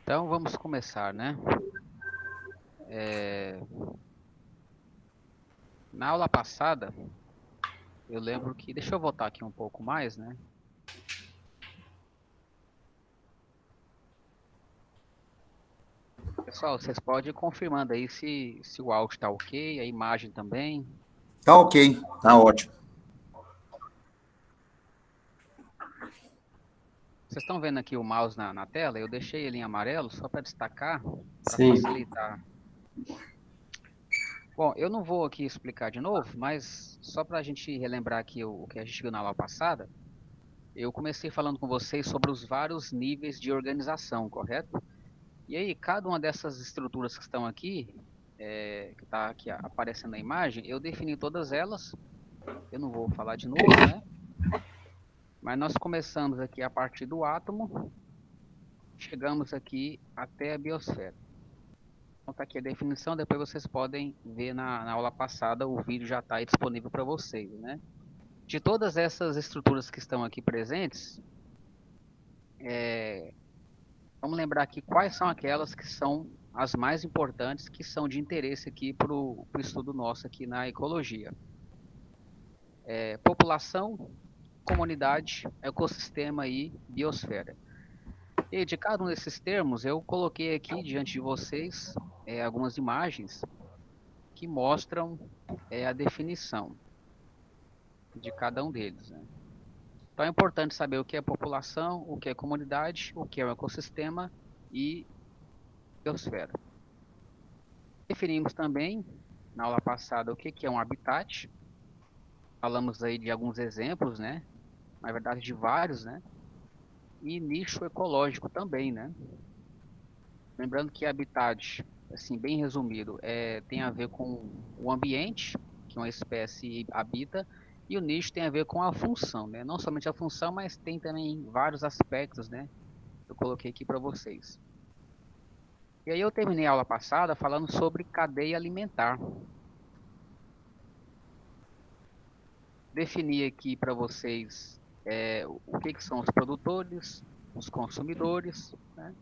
Então vamos começar, né? É, Na aula passada, eu lembro que. Deixa eu voltar aqui um pouco mais, né? Pessoal, vocês podem ir confirmando aí se o áudio está ok, a imagem também. Tá ok, tá ótimo. Vocês estão vendo aqui o mouse na tela? Eu deixei ele em amarelo só para destacar, para Sim. facilitar. Bom, eu não vou aqui explicar de novo, mas só para a gente relembrar aqui o que a gente viu na aula passada, eu comecei falando com vocês sobre os vários níveis de organização, correto? E aí, cada uma dessas estruturas que estão aqui, que está aqui aparecendo na imagem, eu defini todas elas. Eu não vou falar de novo, né? Mas nós começamos aqui a partir do átomo, chegamos aqui até a biosfera. Então está aqui a definição, depois vocês podem ver na aula passada, o vídeo já está aí disponível para vocês, né? De todas essas estruturas que estão aqui presentes, vamos lembrar aqui quais são aquelas que são as mais importantes, que são de interesse aqui para o estudo nosso aqui na ecologia. População, comunidade, ecossistema e biosfera. E de cada um desses termos, eu coloquei aqui diante de vocês algumas imagens que mostram a definição de cada um deles, né? Então é importante saber o que é população, o que é comunidade, o que é o ecossistema e biosfera. Definimos também, na aula passada, o que é um habitat. Falamos aí de alguns exemplos, né? Na verdade, de vários, né? E nicho ecológico também, né? Lembrando que habitat, assim, bem resumido, tem a ver com o ambiente que uma espécie habita, e o nicho tem a ver com a função, né? Não somente a função, mas tem também vários aspectos, né? Eu coloquei aqui para vocês. E aí eu terminei a aula passada falando sobre cadeia alimentar. Defini aqui para vocês o que são os produtores, os consumidores, né?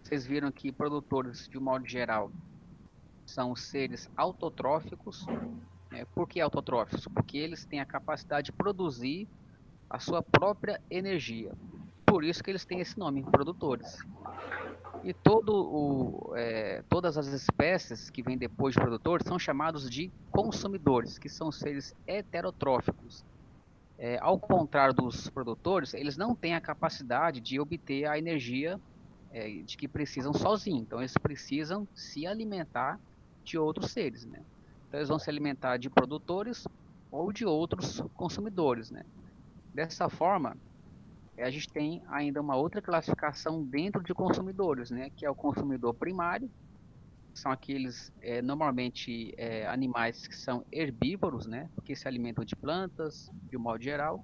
Vocês viram que produtores, de um modo geral, são os seres autotróficos. Por que autotróficos? Porque eles têm a capacidade de produzir a sua própria energia. Por isso que eles têm esse nome, produtores. E todas as espécies que vêm depois de produtores são chamados de consumidores, que são seres heterotróficos. Ao contrário dos produtores, eles não têm a capacidade de obter a energia de que precisam sozinhos. Então, eles precisam se alimentar de outros seres, né? Então, eles vão se alimentar de produtores ou de outros consumidores, né? Dessa forma, a gente tem ainda uma outra classificação dentro de consumidores, né? Que é o consumidor primário, que são aqueles normalmente animais que são herbívoros, né? Porque se alimentam de plantas, de um modo geral.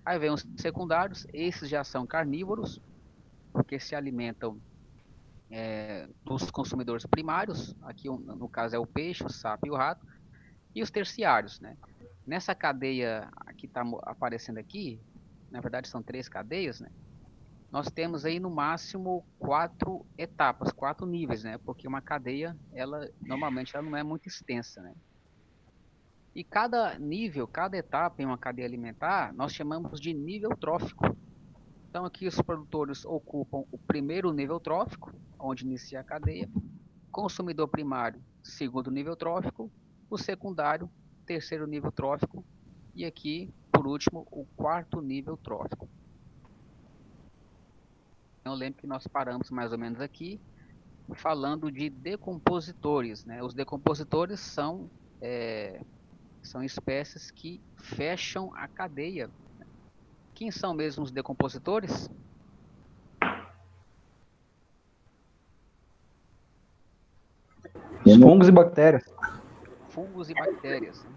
Aí vem os secundários, esses já são carnívoros, porque se alimentam dos consumidores primários, aqui no caso é o peixe, o sapo e o rato, e os terciários, né? Nessa cadeia que está aparecendo aqui, na verdade são três cadeias, né? Nós temos aí no máximo quatro etapas, quatro níveis, né? Porque uma cadeia, ela normalmente ela não é muito extensa, né? E cada nível, cada etapa em uma cadeia alimentar, nós chamamos de nível trófico. Então aqui os produtores ocupam o primeiro nível trófico, onde inicia a cadeia, consumidor primário, segundo nível trófico, o secundário, terceiro nível trófico, e aqui, por último, o quarto nível trófico. Eu lembro que nós paramos mais ou menos aqui, falando de decompositores, né? Os decompositores são espécies que fecham a cadeia. Quem são mesmo os decompositores? Os fungos e bactérias. Fungos e bactérias, né?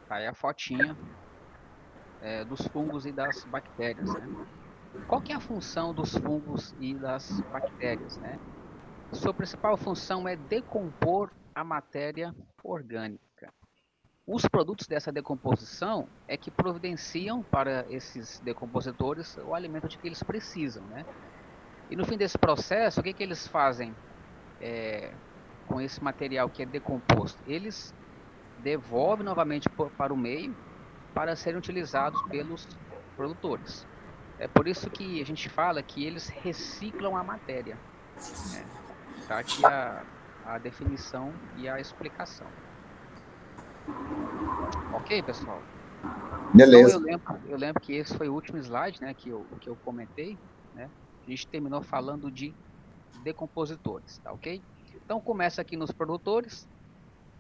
Tá aí a fotinha dos fungos e das bactérias, né? Qual que é a função dos fungos e das bactérias, né? Sua principal função é decompor a matéria orgânica. Os produtos dessa decomposição é que providenciam para esses decompositores o alimento de que eles precisam, né? E no fim desse processo, o que eles fazem com esse material que é decomposto? Eles devolvem novamente para o meio para serem utilizados pelos produtores. É por isso que a gente fala que eles reciclam a matéria, né? Tá aqui a definição e a explicação. Ok, pessoal? Então Beleza. eu lembro que esse foi o último slide, né, que eu comentei, né? A gente terminou falando de decompositores, tá ok? Então começa aqui nos produtores,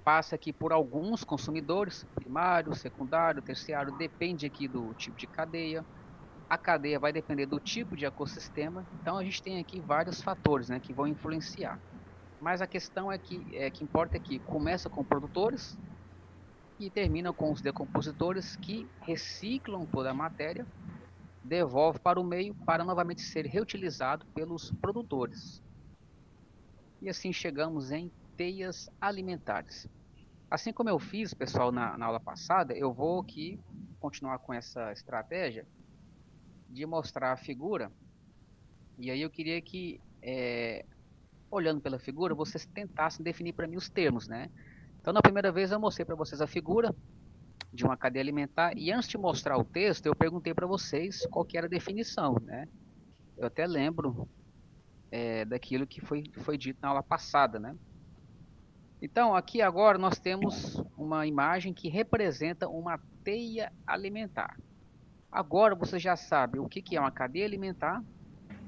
passa aqui por alguns consumidores, primário, secundário, terciário, depende aqui do tipo de cadeia. A cadeia vai depender do tipo de ecossistema, então a gente tem aqui vários fatores, né, que vão influenciar. Mas a questão que importa é que começa com produtores e termina com os decompositores que reciclam toda a matéria, devolve para o meio para novamente ser reutilizado pelos produtores. E assim chegamos em teias alimentares. Assim como eu fiz, pessoal, na aula passada, eu vou aqui continuar com essa estratégia de mostrar a figura. E aí eu queria que, olhando pela figura, vocês tentassem definir para mim os termos, né? Então, na primeira vez eu mostrei para vocês a figura de uma cadeia alimentar e antes de mostrar o texto, eu perguntei para vocês qual que era a definição, né? Eu até lembro daquilo que foi dito na aula passada, né? Então, aqui agora nós temos uma imagem que representa uma teia alimentar. Agora você já sabe o que que é uma cadeia alimentar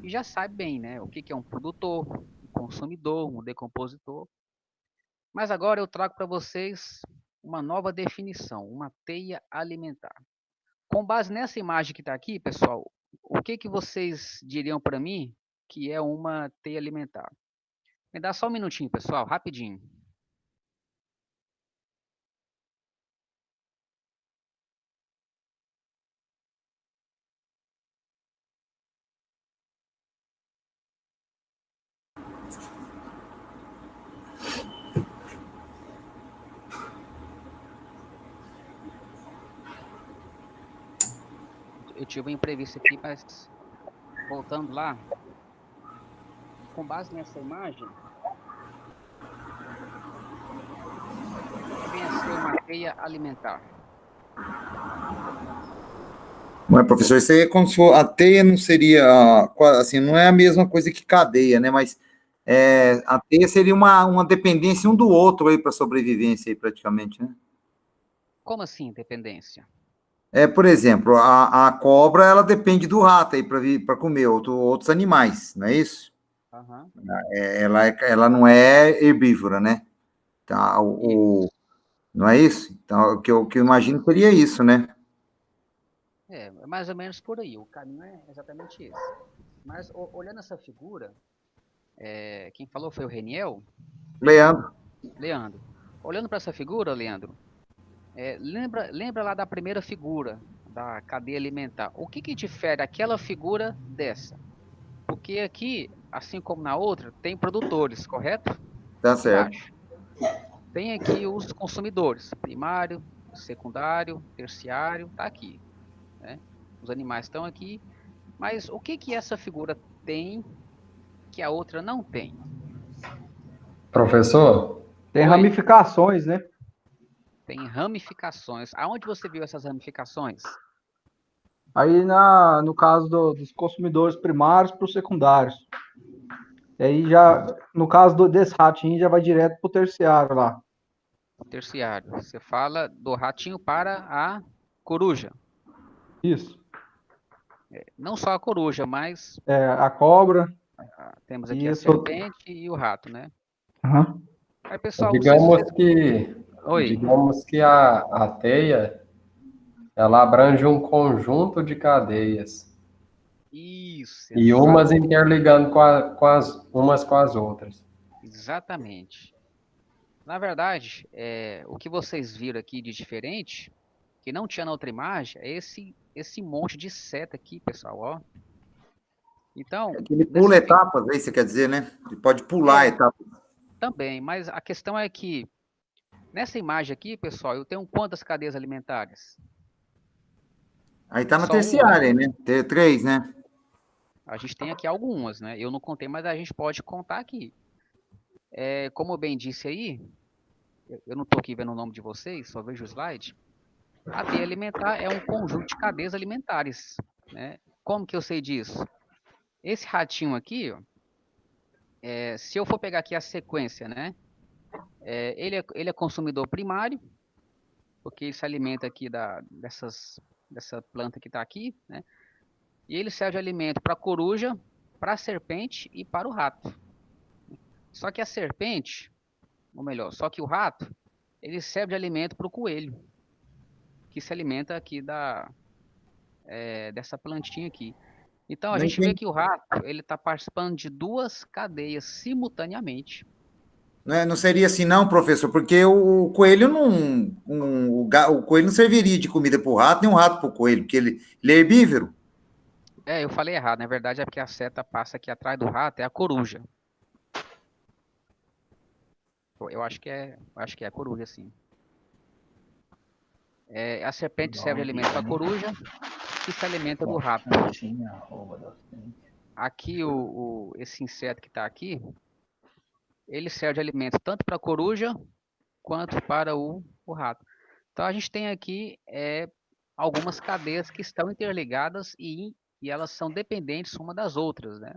e já sabe bem, né? O que que é um produtor, um consumidor, um decompositor. Mas agora eu trago para vocês uma nova definição, uma teia alimentar. Com base nessa imagem que está aqui, pessoal, o que que vocês diriam para mim que é uma teia alimentar? Me dá só um minutinho, pessoal, rapidinho. Eu tive um imprevisto aqui, mas voltando lá, com base nessa imagem, o que vem a ser uma teia alimentar? Não é, professor, isso aí é como se for, a teia não seria, assim, não é a mesma coisa que cadeia, né? Mas a teia seria uma dependência um do outro aí para sobrevivência aí praticamente, né? Como assim, dependência? Por exemplo, a cobra, ela depende do rato aí para comer outros animais, não é isso? Aham. Ela não é herbívora, né? Tá, Isso. não é isso? Então, o que eu imagino seria isso, né? É mais ou menos por aí. O caminho é exatamente esse. Mas olhando essa figura, quem falou foi o Reniel, Leandro, Leandro. Olhando para essa figura, Leandro, lembra lá da primeira figura da cadeia alimentar. O que que difere aquela figura dessa? Porque aqui, assim como na outra, tem produtores, correto? tá certo. Embaixo. Tem aqui os consumidores, primário, secundário, terciário, tá aqui, né? Os animais estão aqui, mas o que que essa figura tem que a outra não tem? Professor, Tem Oi, ramificações, né? tem ramificações. Aonde você viu essas ramificações? Aí no caso dos consumidores primários para os secundários. E aí já, no caso desse ratinho, já vai direto para o terciário lá. O terciário. Você fala do ratinho para a coruja. Isso. Não só a coruja, mas A cobra temos aqui e a esse outro. serpente e o rato, né? Aham. Aí, pessoal, não sei se digamos vocês... que, Oi. digamos que a teia, ela abrange um conjunto de cadeias, Isso, e umas interligando umas com as outras. exatamente. Na verdade, o que vocês viram aqui de diferente, que não tinha na outra imagem, é esse monte de seta aqui, pessoal, ó. Então, Ele pula nessa figura... etapas, aí você quer dizer, né? Ele pode pular etapas. Também, mas a questão é que nessa imagem aqui, pessoal, eu tenho quantas cadeias alimentares? Aí tá na Só uma. terciária, né? Três, né? A gente tem aqui algumas, né? Eu não contei, mas a gente pode contar aqui. Como eu bem disse aí, eu não estou aqui vendo o nome de vocês, só vejo o slide. A teia alimentar é um conjunto de cadeias alimentares, né? Como que eu sei disso? Esse ratinho aqui, ó, se eu for pegar aqui a sequência, né? Ele é consumidor primário, porque ele se alimenta aqui dessa planta que está aqui, né? E ele serve de alimento para a coruja, para a serpente e para o rato. Só que a serpente, ou melhor, só que o rato, ele serve de alimento para o coelho, que se alimenta aqui dessa plantinha aqui. Então a Não gente vê entendi. que o rato, ele está participando de duas cadeias simultaneamente. Não seria assim, não, professor, porque o coelho não. O coelho não serviria de comida para o rato, nem um rato para o coelho, porque ele é herbívoro. Eu falei errado, na verdade é porque a seta passa aqui atrás do rato, é a coruja. Eu acho que é a coruja, sim. A serpente serve de alimento para a coruja, que se alimenta do rato. Aqui, esse inseto que está aqui, ele serve de alimento tanto para a coruja quanto para o rato. Então, a gente tem aqui algumas cadeias que estão interligadas e elas são dependentes uma das outras, né?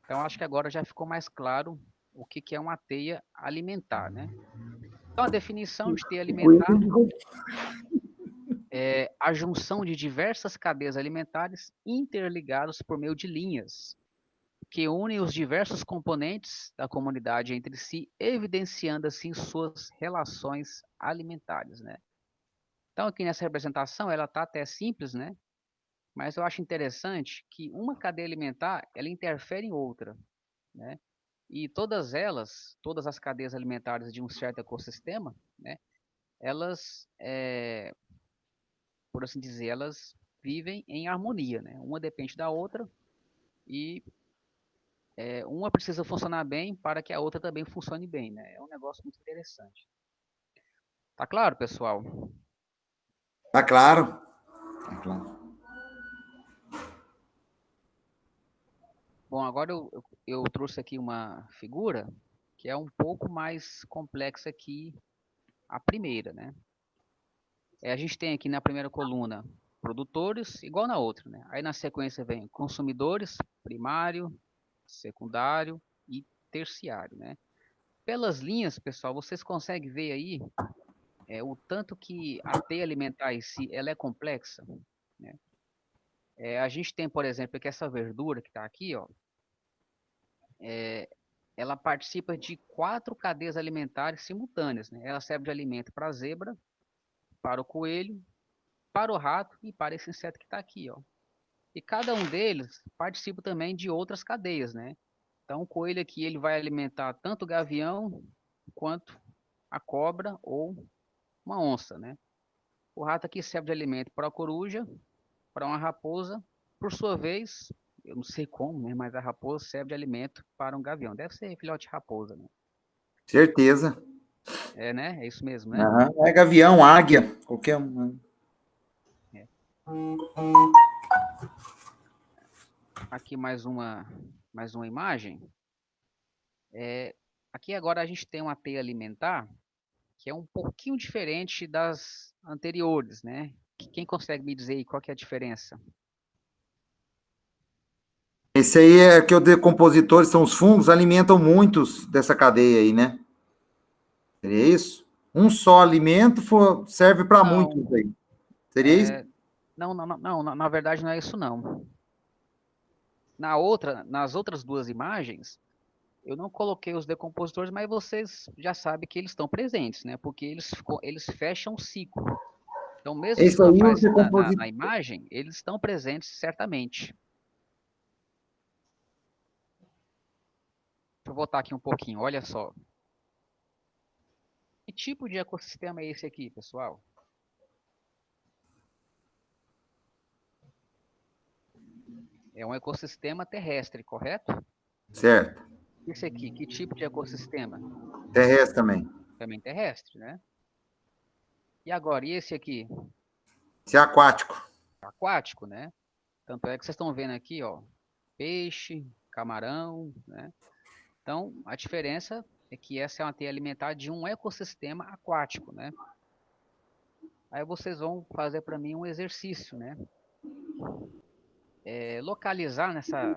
Então, acho que agora já ficou mais claro o que é uma teia alimentar, né? Então, a definição de teia alimentar é a junção de diversas cadeias alimentares interligadas por meio de linhas, que unem os diversos componentes da comunidade entre si, evidenciando assim suas relações alimentares, né? Então, aqui nessa representação, ela está até simples, né? Mas eu acho interessante que uma cadeia alimentar, ela interfere em outra, né? E todas as cadeias alimentares de um certo ecossistema, né? Elas, por assim dizer, elas vivem em harmonia, né? Uma depende da outra e uma precisa funcionar bem para que a outra também funcione bem, né? É um negócio muito interessante. Tá claro, pessoal? Tá claro? Tá claro. Bom, agora eu trouxe aqui uma figura que é um pouco mais complexa que a primeira, né? A gente tem aqui na primeira coluna produtores, igual na outra, né? Aí na sequência vem consumidores, primário, secundário e terciário, né? Pelas linhas, pessoal, vocês conseguem ver aí o tanto que a teia alimentar em si ela é complexa, né? A gente tem, por exemplo, que essa verdura que está aqui, ó, ela participa de 4 cadeias alimentares simultâneas, né? Ela serve de alimento para a zebra, para o coelho, para o rato e para esse inseto que está aqui, ó. E cada um deles participa também de outras cadeias, né? Então, o coelho aqui ele vai alimentar tanto o gavião quanto a cobra ou uma onça, né? O rato aqui serve de alimento para a coruja, para uma raposa, por sua vez, eu não sei como, né? Mas a raposa serve de alimento para um gavião. Deve ser filhote de raposa, né? Certeza. Né? É isso mesmo, né? Aham. É gavião, águia, qualquer um. É. Aqui mais uma imagem. Aqui agora a gente tem uma teia alimentar que é um pouquinho diferente das anteriores, né? Quem consegue me dizer aí qual que é a diferença? Esse aí é que os decompositores são os fungos, alimentam muitos dessa cadeia aí, né? Seria isso? Um só alimento serve para muitos Não, aí. Seria isso? não, não, não, não, na verdade não é isso não. Nas outras duas imagens, eu não coloquei os decompositores, mas vocês já sabem que eles estão presentes, né? Porque eles fecham o ciclo. Então, mesmo que Esse não aí, os apareça decompositores. na imagem, eles estão presentes certamente. Deixa eu voltar aqui um pouquinho, olha só. Que tipo de ecossistema é esse aqui, pessoal? É um ecossistema terrestre, correto? Certo. Esse aqui, que tipo de ecossistema? Terrestre também. Também terrestre, né? E agora, e esse aqui? Esse é aquático. Aquático, né? Tanto é que vocês estão vendo aqui, ó, peixe, camarão, né? Então, a diferença é que essa é uma teia alimentar de um ecossistema aquático, né? Aí vocês vão fazer para mim um exercício, né? Localizar nessa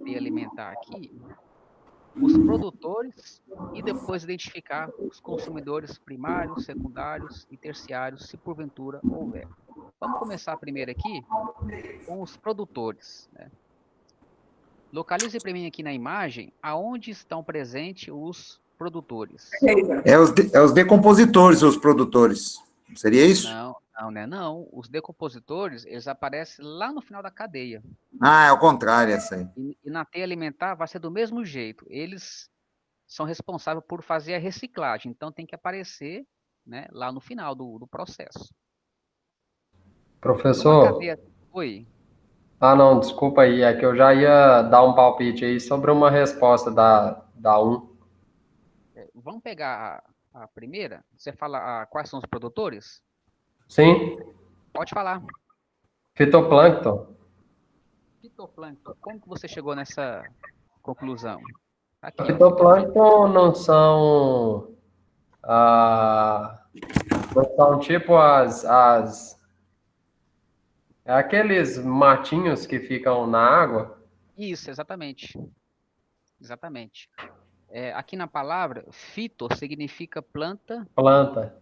teia alimentar aqui os produtores e depois identificar os consumidores primários, secundários e terciários, se porventura houver. Vamos começar primeiro aqui com os produtores, né? Localize para mim aqui na imagem aonde estão presentes os produtores. É os decompositores, os produtores. Seria isso? Não, não, né? Não. Os decompositores, eles aparecem lá no final da cadeia. Ah, é o contrário essa aí. E na teia alimentar vai ser do mesmo jeito. Eles são responsáveis por fazer a reciclagem. Então tem que aparecer, né, lá no final do processo. Numa Professor, cadeia. Oi. não, desculpa aí, é que eu já ia dar um palpite aí sobre uma resposta da 1. Vamos pegar a primeira. Você fala quais são os produtores? Sim, Pode falar. fitoplâncton. Fitoplâncton. Como que você chegou nessa conclusão? Aqui, ó, Fitoplâncton não são tipo aqueles matinhos que ficam na água? Isso, exatamente. Exatamente. Aqui na palavra, fito significa planta. Planta.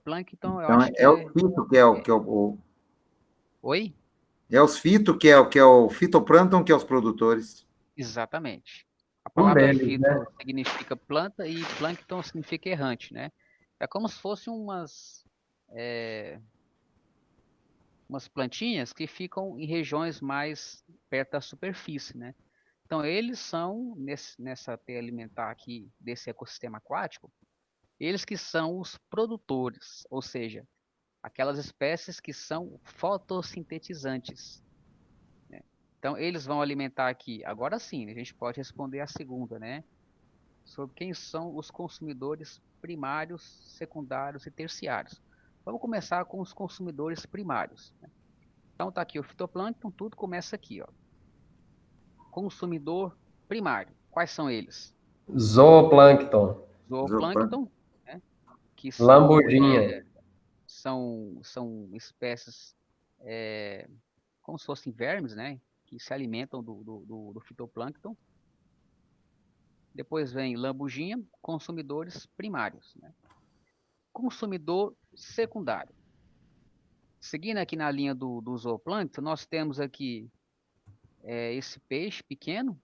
Plâncton, eu Então, acho que é o é. fito que é o Oi? é os fito que é o fitoplâncton que é os produtores. Exatamente. A Um palavra deles, fito né? significa planta e plâncton significa errante, né? É como se fossem umas plantinhas que ficam em regiões mais perto da superfície, né? Então, eles são, nessa teia alimentar aqui desse ecossistema aquático, eles que são os produtores, ou seja, aquelas espécies que são fotossintetizantes, né? Então, eles vão alimentar aqui. Agora sim, a gente pode responder a segunda, né? Sobre quem são os consumidores primários, secundários e terciários. Vamos começar com os consumidores primários, né? Então, tá aqui o fitoplâncton, tudo começa aqui, ó. Consumidor primário. Quais são eles? Zooplâncton. Zooplâncton. Zooplâncton, né? Que Lambudinha. são espécies como se fossem vermes, né? Que se alimentam do fitoplâncton. Depois vem lambujinha, consumidores primários, né? Consumidor secundário. Seguindo aqui na linha do zooplâncton, nós temos aqui esse peixe pequeno,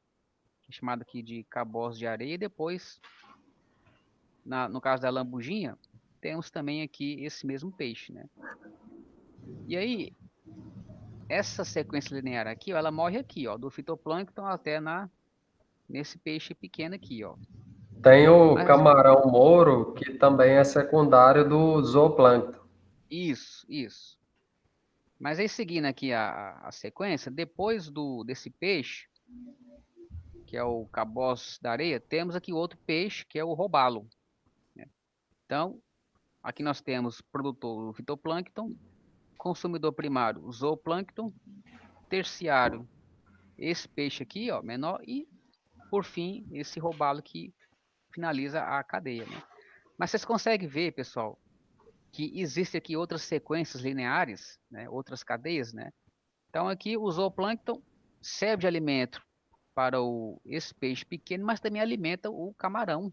chamado aqui de cabós de areia, e depois, no caso da lambujinha, temos também aqui esse mesmo peixe, né? E aí, essa sequência linear aqui, ó, ela morre aqui, ó, do fitoplâncton até nesse peixe pequeno aqui, ó. Tem o Mas, camarão Moro, que também é secundário do zooplâncton. isso. Mas aí, seguindo aqui a sequência, depois desse peixe, que é o cabós da areia, temos aqui outro peixe, que é o robalo, né? Então, aqui nós temos produtor, o fitoplâncton, consumidor primário, o zooplâncton, terciário, esse peixe aqui, ó, menor, e, por fim, esse robalo que finaliza a cadeia, né? Mas vocês conseguem ver, pessoal, que existe aqui outras sequências lineares, né? Outras cadeias, né? Então aqui o zooplâncton serve de alimento para esse peixe pequeno, mas também alimenta o camarão,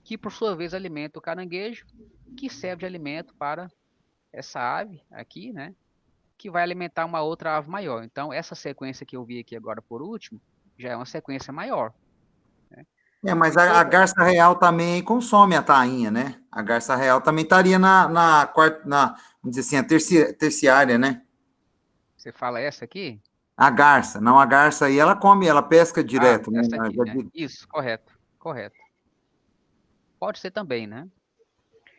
que por sua vez alimenta o caranguejo, que serve de alimento para essa ave aqui, né? Que vai alimentar uma outra ave maior. Então essa sequência que eu vi aqui agora por último, já é uma sequência maior, né? Mas E a toda, garça real também consome a tainha, né? A garça real também estaria na quarta, vamos dizer assim, a terciária, né? você fala essa aqui? A garça, não a garça aí, ela come, ela pesca Ah, direto, né? essa aqui, né? Isso, correto, correto. Pode ser também, né?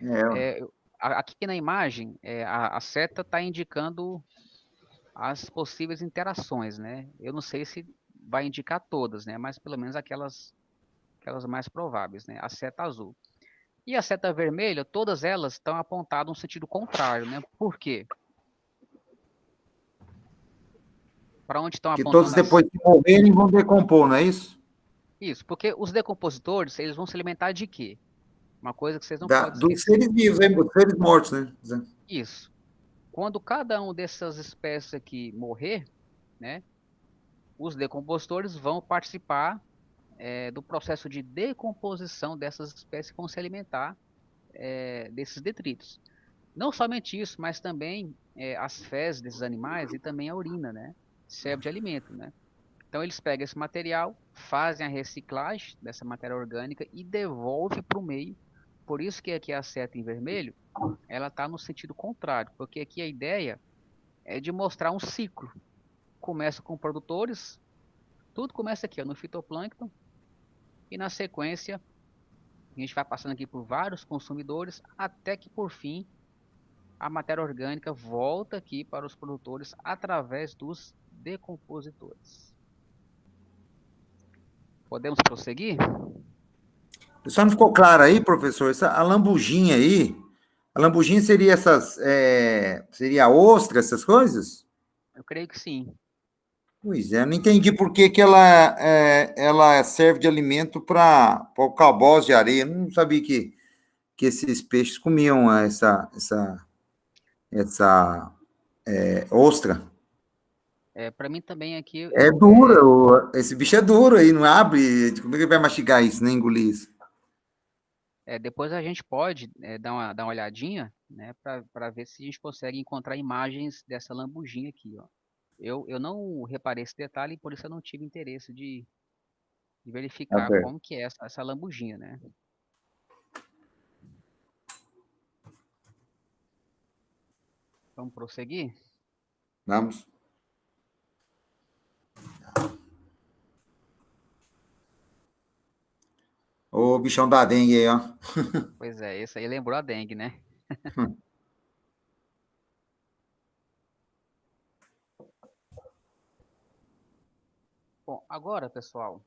É, É, aqui na imagem, a seta está indicando as possíveis interações, né? Eu não sei se vai indicar todas, né? Mas pelo menos aquelas mais prováveis, né? A seta azul. E a seta vermelha, todas elas estão apontadas no sentido contrário, né? Por quê? Para onde estão Que todos apontando as... depois que morrerem vão decompor, não é isso? Isso, porque os decompositores, eles vão se alimentar de quê? Uma coisa que vocês não podem Dos esquecer. seres vivos, hein? Dos seres mortos, né? Isso. Quando cada um dessas espécies aqui morrer, né, os decompositores vão participar do processo de decomposição dessas espécies que vão se alimentar desses detritos. Não somente isso, mas também as fezes desses animais e também a urina, né? Serve de alimento, né? Então eles pegam esse material, fazem a reciclagem dessa matéria orgânica e devolvem para o meio. Por isso que aqui a seta em vermelho, ela está no sentido contrário, porque aqui a ideia é de mostrar um ciclo. Começa com produtores, tudo começa aqui, ó, no fitoplâncton, e na sequência a gente vai passando aqui por vários consumidores, até que por fim a matéria orgânica volta aqui para os produtores através dos decompositores. Podemos prosseguir? Só não ficou claro aí, professor, a lambujinha aí, a lambujinha seria seria a ostra, essas coisas? Eu creio que sim. Pois é, não entendi por que ela serve de alimento para o calbós de areia. Não sabia que esses peixes comiam essa ostra. Para mim também aqui, É dura, esse bicho é duro aí, não abre. Como é que ele vai mastigar isso, nem engolir isso? depois a gente pode dar uma olhadinha, né, para ver se a gente consegue encontrar imagens dessa lambujinha aqui, ó. Eu não reparei esse detalhe e por isso eu não tive interesse de Tá verificar certo. como que é essa lambujinha, né? Vamos prosseguir? Vamos. Ô, bichão da dengue aí, ó. Pois é, esse aí lembrou a dengue, né? Bom, agora, pessoal,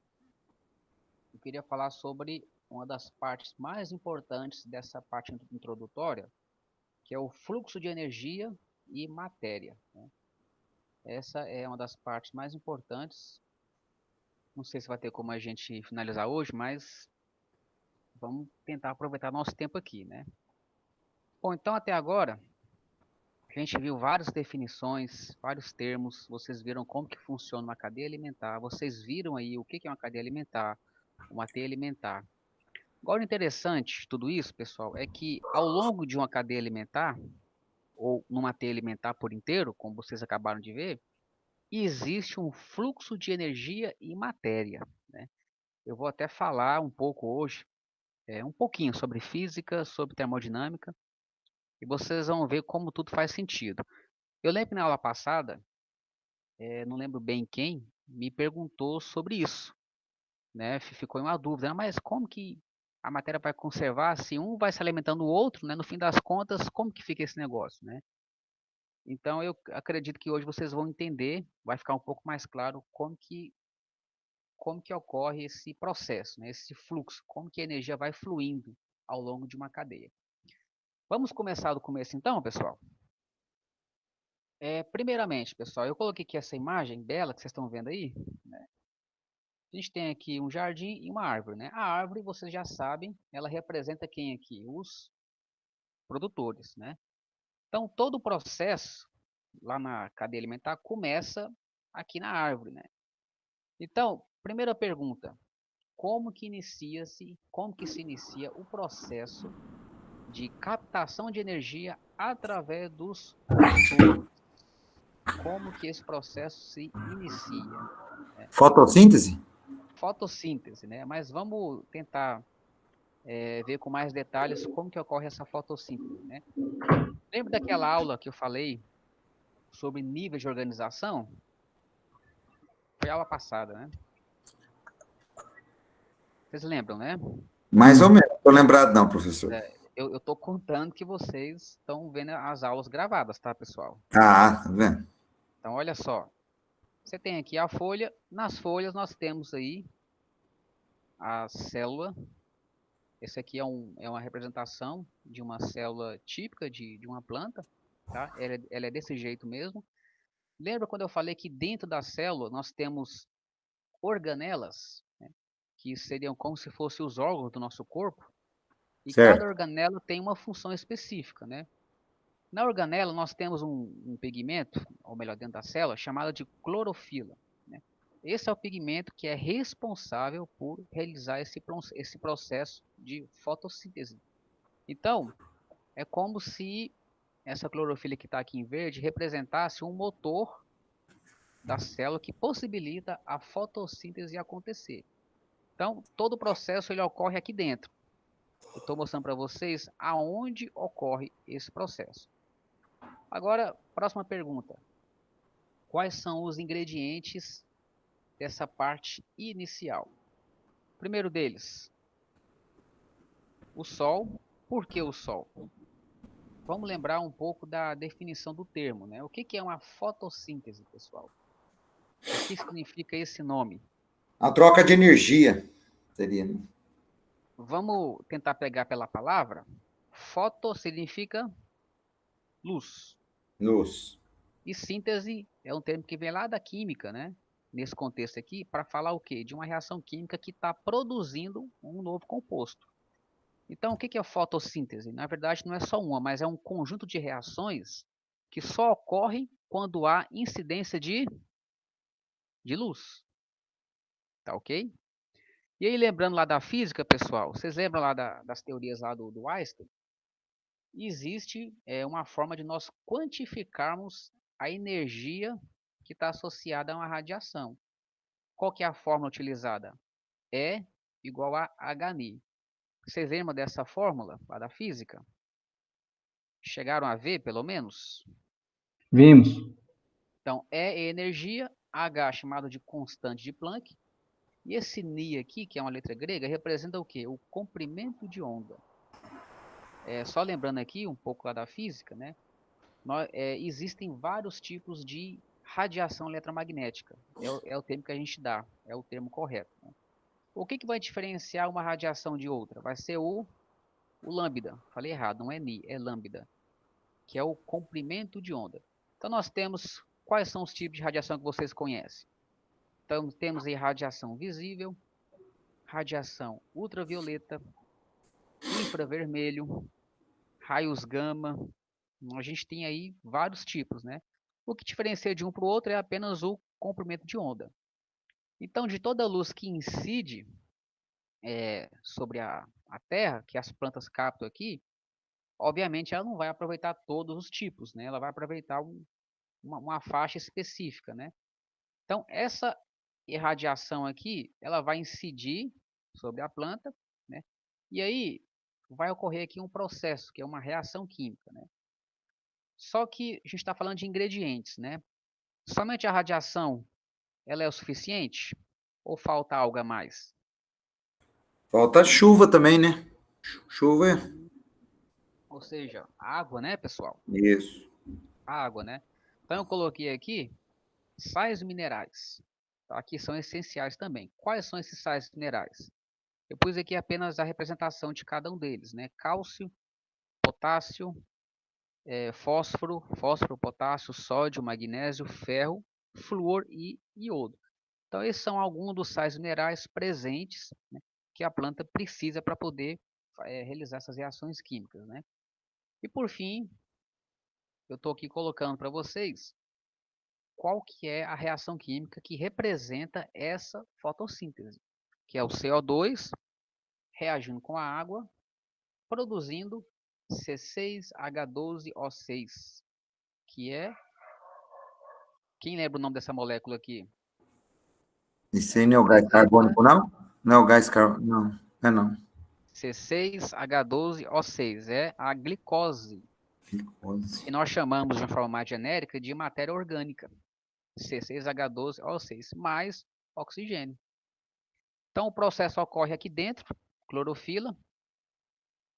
eu queria falar sobre uma das partes mais importantes dessa parte introdutória, que é o fluxo de energia e matéria, né? Essa é uma das partes mais importantes. Não sei se vai ter como a gente finalizar hoje, mas vamos tentar aproveitar nosso tempo aqui, né? Bom, então até agora a gente viu várias definições, vários termos. Vocês viram como que funciona uma cadeia alimentar. Vocês viram aí o que é uma cadeia alimentar, uma teia alimentar. Agora, o interessante de tudo isso, pessoal, é que ao longo de uma cadeia alimentar, ou numa teia alimentar por inteiro, como vocês acabaram de ver, existe um fluxo de energia e matéria, né? Eu vou até falar um pouco hoje, um pouquinho sobre física, sobre termodinâmica, e vocês vão ver como tudo faz sentido. Eu lembro que na aula passada, não lembro bem quem, me perguntou sobre isso, né? Ficou uma dúvida, mas como que a matéria vai conservar se um vai se alimentando do outro, né? No fim das contas, como que fica esse negócio, né? Então eu acredito que hoje vocês vão entender, vai ficar um pouco mais claro como que ocorre esse processo, né? Esse fluxo, como que a energia vai fluindo ao longo de uma cadeia. Vamos começar do começo então, pessoal? Primeiramente, pessoal, eu coloquei aqui essa imagem bela que vocês estão vendo aí, né? A gente tem aqui um jardim e uma árvore, né? A árvore, vocês já sabem, ela representa quem aqui? Os produtores, né? Então, todo o processo lá na cadeia alimentar começa aqui na árvore, né? Então, primeira pergunta, como que se inicia o processo de captação de energia através dos produtores? Como que esse processo se inicia, né? Fotossíntese? Fotossíntese, né? Mas vamos tentar ver com mais detalhes como que ocorre essa fotossíntese, né? Lembra daquela aula que eu falei sobre níveis de organização? Foi a aula passada, né? Vocês lembram, né? Mais ou menos. Não estou lembrado, não, professor. Eu estou contando que vocês estão vendo as aulas gravadas, tá, pessoal? Ah, tá vendo? Então, olha só. Você tem aqui a folha. Nas folhas nós temos aí a célula. Esse aqui é uma representação de uma célula típica de uma planta, tá? Ela é desse jeito mesmo. Lembra quando eu falei que dentro da célula nós temos organelas, né, que seriam como se fossem os órgãos do nosso corpo? E cada Certo. organela tem uma função específica, né? Na organela nós temos um pigmento, ou melhor, dentro da célula, chamado de clorofila, né? Esse é o pigmento que é responsável por realizar esse processo de fotossíntese. Então, é como se essa clorofila que está aqui em verde representasse um motor da célula que possibilita a fotossíntese acontecer. Então, todo o processo ele ocorre aqui dentro. Eu estou mostrando para vocês aonde ocorre esse processo. Agora, próxima pergunta. Quais são os ingredientes dessa parte inicial? O primeiro deles, o Sol. Por que o Sol? Vamos lembrar um pouco da definição do termo, né? O que é uma fotossíntese, pessoal? O que significa esse nome? A troca de energia seria, né? Vamos tentar pegar pela palavra. Foto significa luz. Luz. E síntese é um termo que vem lá da química, né? Nesse contexto aqui, para falar o quê? De uma reação química que está produzindo um novo composto. Então, o que é fotossíntese? Na verdade, não é só uma, mas é um conjunto de reações que só ocorrem quando há incidência de luz. Tá ok? E aí, lembrando lá da física, pessoal, vocês lembram lá das teorias lá do Einstein? Existe uma forma de nós quantificarmos a energia que está associada a uma radiação. Qual que é a fórmula utilizada? E igual a Hν. Vocês lembram dessa fórmula lá da física? Chegaram a ver, pelo menos? Vimos. Então, E é energia, H chamado de constante de Planck, e esse Ni aqui, que é uma letra grega, representa o quê? O comprimento de onda. Só lembrando aqui um pouco lá da física, né? Existem vários tipos de radiação eletromagnética. É o termo que a gente dá, é o termo correto, né? O que vai diferenciar uma radiação de outra? Vai ser o lambda. Falei errado, não é Ni, é lambda, que é o comprimento de onda. Então nós temos, quais são os tipos de radiação que vocês conhecem? Então temos aí radiação visível, radiação ultravioleta, infravermelho, raios gama. A gente tem aí vários tipos, né? O que diferencia de um para o outro é apenas o comprimento de onda. Então, de toda a luz que incide sobre a Terra, que as plantas captam aqui, obviamente ela não vai aproveitar todos os tipos, né? Ela vai aproveitar uma faixa específica, né? Então, essa irradiação aqui, ela vai incidir sobre a planta, né? E aí vai ocorrer aqui um processo, que é uma reação química, né? Só que a gente está falando de ingredientes, né? Somente a radiação, ela é o suficiente? Ou falta algo a mais? Falta chuva também, né? Chuva é. Ou seja, água, né, pessoal? Isso. Água, né? Então eu coloquei aqui sais minerais. Tá? Aqui são essenciais também. Quais são esses sais minerais? Eu pus aqui apenas a representação de cada um deles, né? Cálcio, potássio, fósforo, potássio, sódio, magnésio, ferro, flúor e iodo. Então, esses são alguns dos sais minerais presentes, né, que a planta precisa para poder realizar essas reações químicas, né? E por fim, eu estou aqui colocando para vocês qual que é a reação química que representa essa fotossíntese, que é o CO2 reagindo com a água, produzindo C6H12O6, que é... Quem lembra o nome dessa molécula aqui? Isso aí não é o gás carbônico, não? Não é o gás carbônico, não. É não. C6H12O6 é a glicose, que nós chamamos de uma forma mais genérica de matéria orgânica. C6H12O6 mais oxigênio. Então o processo ocorre aqui dentro, clorofila,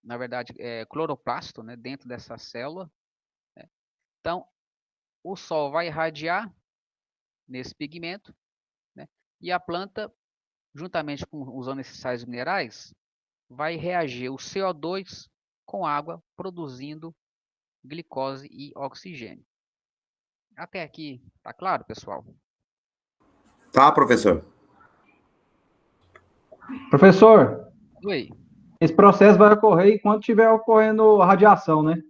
na verdade é cloroplasto, né, dentro dessa célula, né? Então o sol vai irradiar nesse pigmento, né, e a planta, juntamente com usando esses sais minerais, vai reagir o CO2 com água, produzindo glicose e oxigênio. Até aqui, tá claro, pessoal? Tá, professor? Professor, Oi. esse processo vai ocorrer enquanto estiver ocorrendo a radiação, né?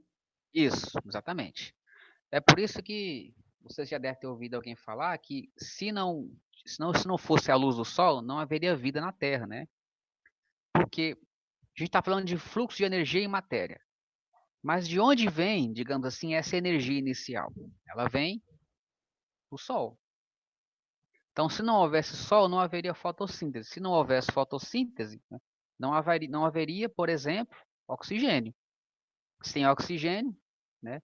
Isso, exatamente. É por isso que você já deve ter ouvido alguém falar que se não fosse a luz do Sol, não haveria vida na Terra, né? Porque a gente está falando de fluxo de energia em matéria. Mas de onde vem, digamos assim, essa energia inicial? Ela vem do Sol. Então, se não houvesse Sol, não haveria fotossíntese. Se não houvesse fotossíntese, né, não haveria, por exemplo, oxigênio. Sem oxigênio, né,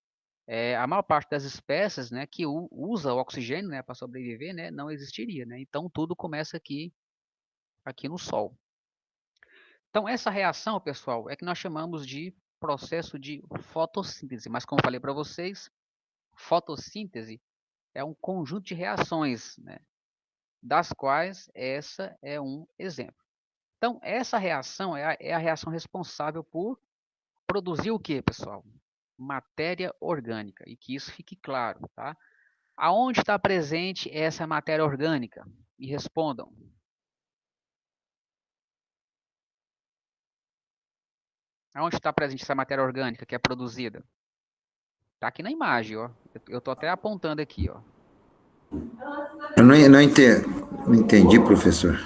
a maior parte das espécies, né, que usa o oxigênio, né, para sobreviver, né, não existiria, né? Então tudo começa aqui no Sol. Então essa reação, pessoal, é que nós chamamos de processo de fotossíntese. Mas como falei para vocês, fotossíntese é um conjunto de reações, né, das quais essa é um exemplo. Então essa reação é a reação responsável por produzir o que, pessoal? Matéria orgânica. E que isso fique claro, tá? Aonde está presente essa matéria orgânica? Me respondam. Aonde está presente essa matéria orgânica que é produzida? Está aqui na imagem, ó. Eu estou até apontando aqui, ó. Eu não entendi, professor.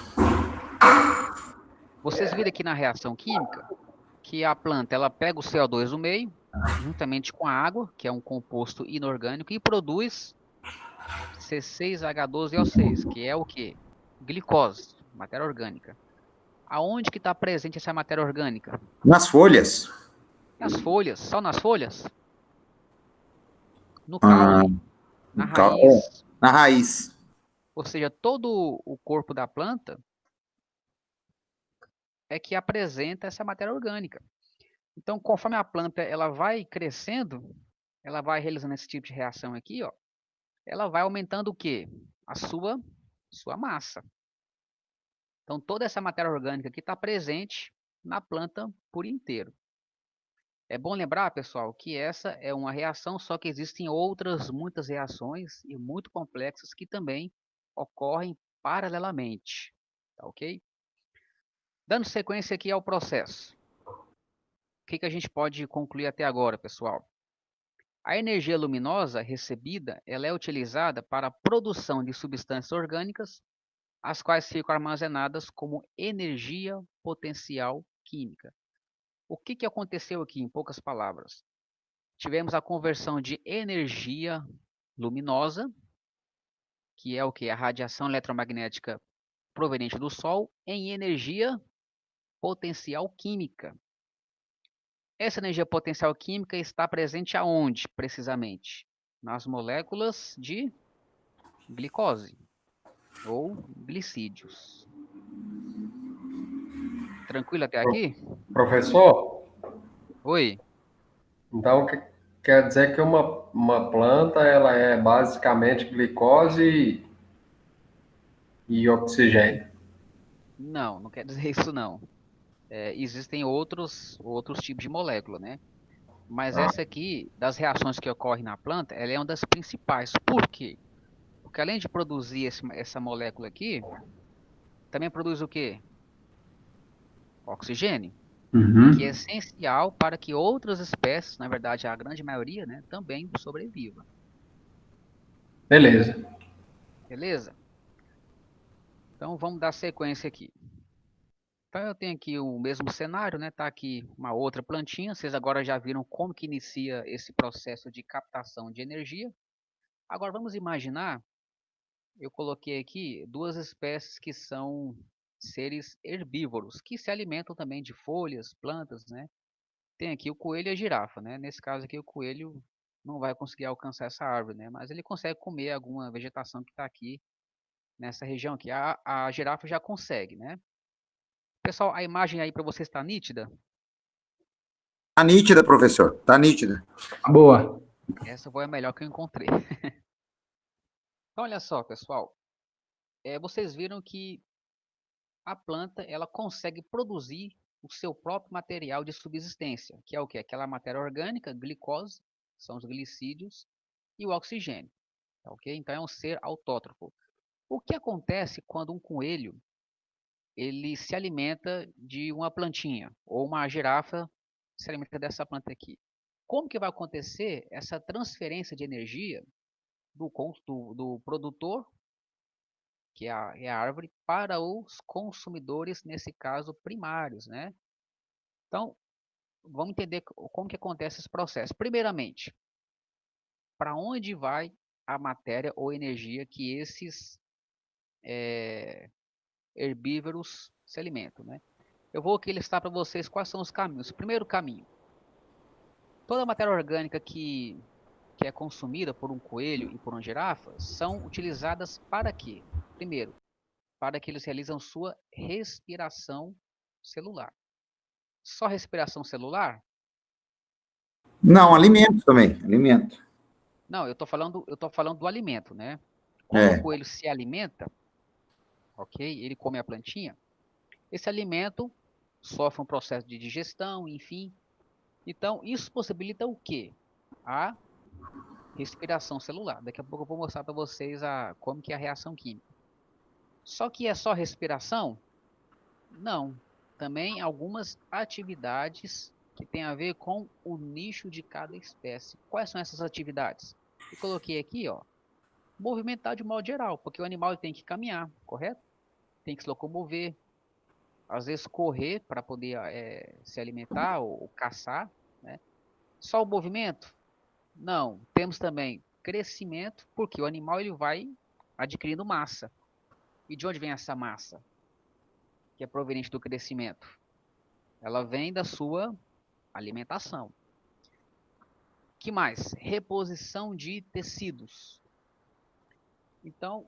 Vocês viram aqui na reação química que a planta ela pega o CO2 do meio, juntamente com a água, que é um composto inorgânico, e produz C6H12O6, que é o quê? Glicose, matéria orgânica. Aonde que está presente essa matéria orgânica? Nas folhas. Nas folhas, só nas folhas? No Ah, caule, na raiz, na raiz. ou seja, todo o corpo da planta é que apresenta essa matéria orgânica. Então, conforme a planta ela vai crescendo, ela vai realizando esse tipo de reação aqui, ó, ela vai aumentando o quê? A sua massa. Então, toda essa matéria orgânica que está presente na planta por inteiro. É bom lembrar, pessoal, que essa é uma reação, só que existem outras muitas reações e muito complexas que também ocorrem paralelamente, tá ok? Dando sequência aqui ao processo. O que a gente pode concluir até agora, pessoal? A energia luminosa recebida, ela é utilizada para a produção de substâncias orgânicas, as quais ficam armazenadas como energia potencial química. O que aconteceu aqui, em poucas palavras? Tivemos a conversão de energia luminosa, que é o que? A radiação eletromagnética proveniente do Sol, em energia potencial química. Essa energia potencial química está presente aonde, precisamente? Nas moléculas de glicose ou glicídios. Tranquilo até aqui? Professor, Oi. então quer dizer que uma planta ela é basicamente glicose e oxigênio. Não, não quer dizer isso não. Existem outros tipos de molécula, né? Mas Ah, essa aqui, das reações que ocorrem na planta, ela é uma das principais. Por quê? Porque além de produzir essa molécula aqui, também produz o quê? Oxigênio, que é uhum. essencial para que outras espécies, na verdade a grande maioria, né, também sobreviva. Beleza. Beleza? Então vamos dar sequência aqui. Então eu tenho aqui o mesmo cenário, né? Tá aqui uma outra plantinha. Vocês agora já viram como que inicia esse processo de captação de energia. Agora vamos imaginar, eu coloquei aqui duas espécies que são seres herbívoros, que se alimentam também de folhas, plantas, né? Tem aqui o coelho e a girafa, né? Nesse caso aqui o coelho não vai conseguir alcançar essa árvore, né? Mas ele consegue comer alguma vegetação que está aqui nessa região aqui. A girafa já consegue, né? Pessoal, a imagem aí para você está nítida? Tá nítida, professor. Tá nítida. Boa. Essa foi a melhor que eu encontrei. Então, olha só, pessoal. Vocês viram que a planta ela consegue produzir o seu próprio material de subsistência, que é o quê? Aquela matéria orgânica, glicose, são os glicídios, e o oxigênio. tá ok? Então é um ser autótrofo. O que acontece quando um coelho ele se alimenta de uma plantinha, ou uma girafa se alimenta dessa planta aqui? Como que vai acontecer essa transferência de energia do produtor, que é a árvore, para os consumidores, nesse caso, primários, né? Então, vamos entender como que acontece esse processo. Primeiramente, para onde vai a matéria ou energia que esses herbívoros se alimentam, né? Eu vou aqui listar para vocês quais são os caminhos. Primeiro caminho, toda a matéria orgânica que é consumida por um coelho e por uma girafa são utilizadas para quê? Primeiro, para que eles realizam sua respiração celular. Só respiração celular? Não, alimento também, alimento. Não, eu tô falando do alimento, né? Quando o É. coelho se alimenta, ok? Ele come a plantinha. Esse alimento sofre um processo de digestão, enfim. Então, isso possibilita o quê? A respiração celular. Daqui a pouco eu vou mostrar para vocês como que é a reação química. Só que é só respiração? Não. Também algumas atividades que têm a ver com o nicho de cada espécie. Quais são essas atividades? Eu coloquei aqui, ó, movimentar de modo geral, porque o animal tem que caminhar, correto? Tem que se locomover, às vezes correr para poder se alimentar ou caçar, né? Só o movimento? Não. Temos também crescimento, porque o animal ele vai adquirindo massa. E de onde vem essa massa? Que é proveniente do crescimento? Ela vem da sua alimentação. Que mais? Reposição de tecidos. Então,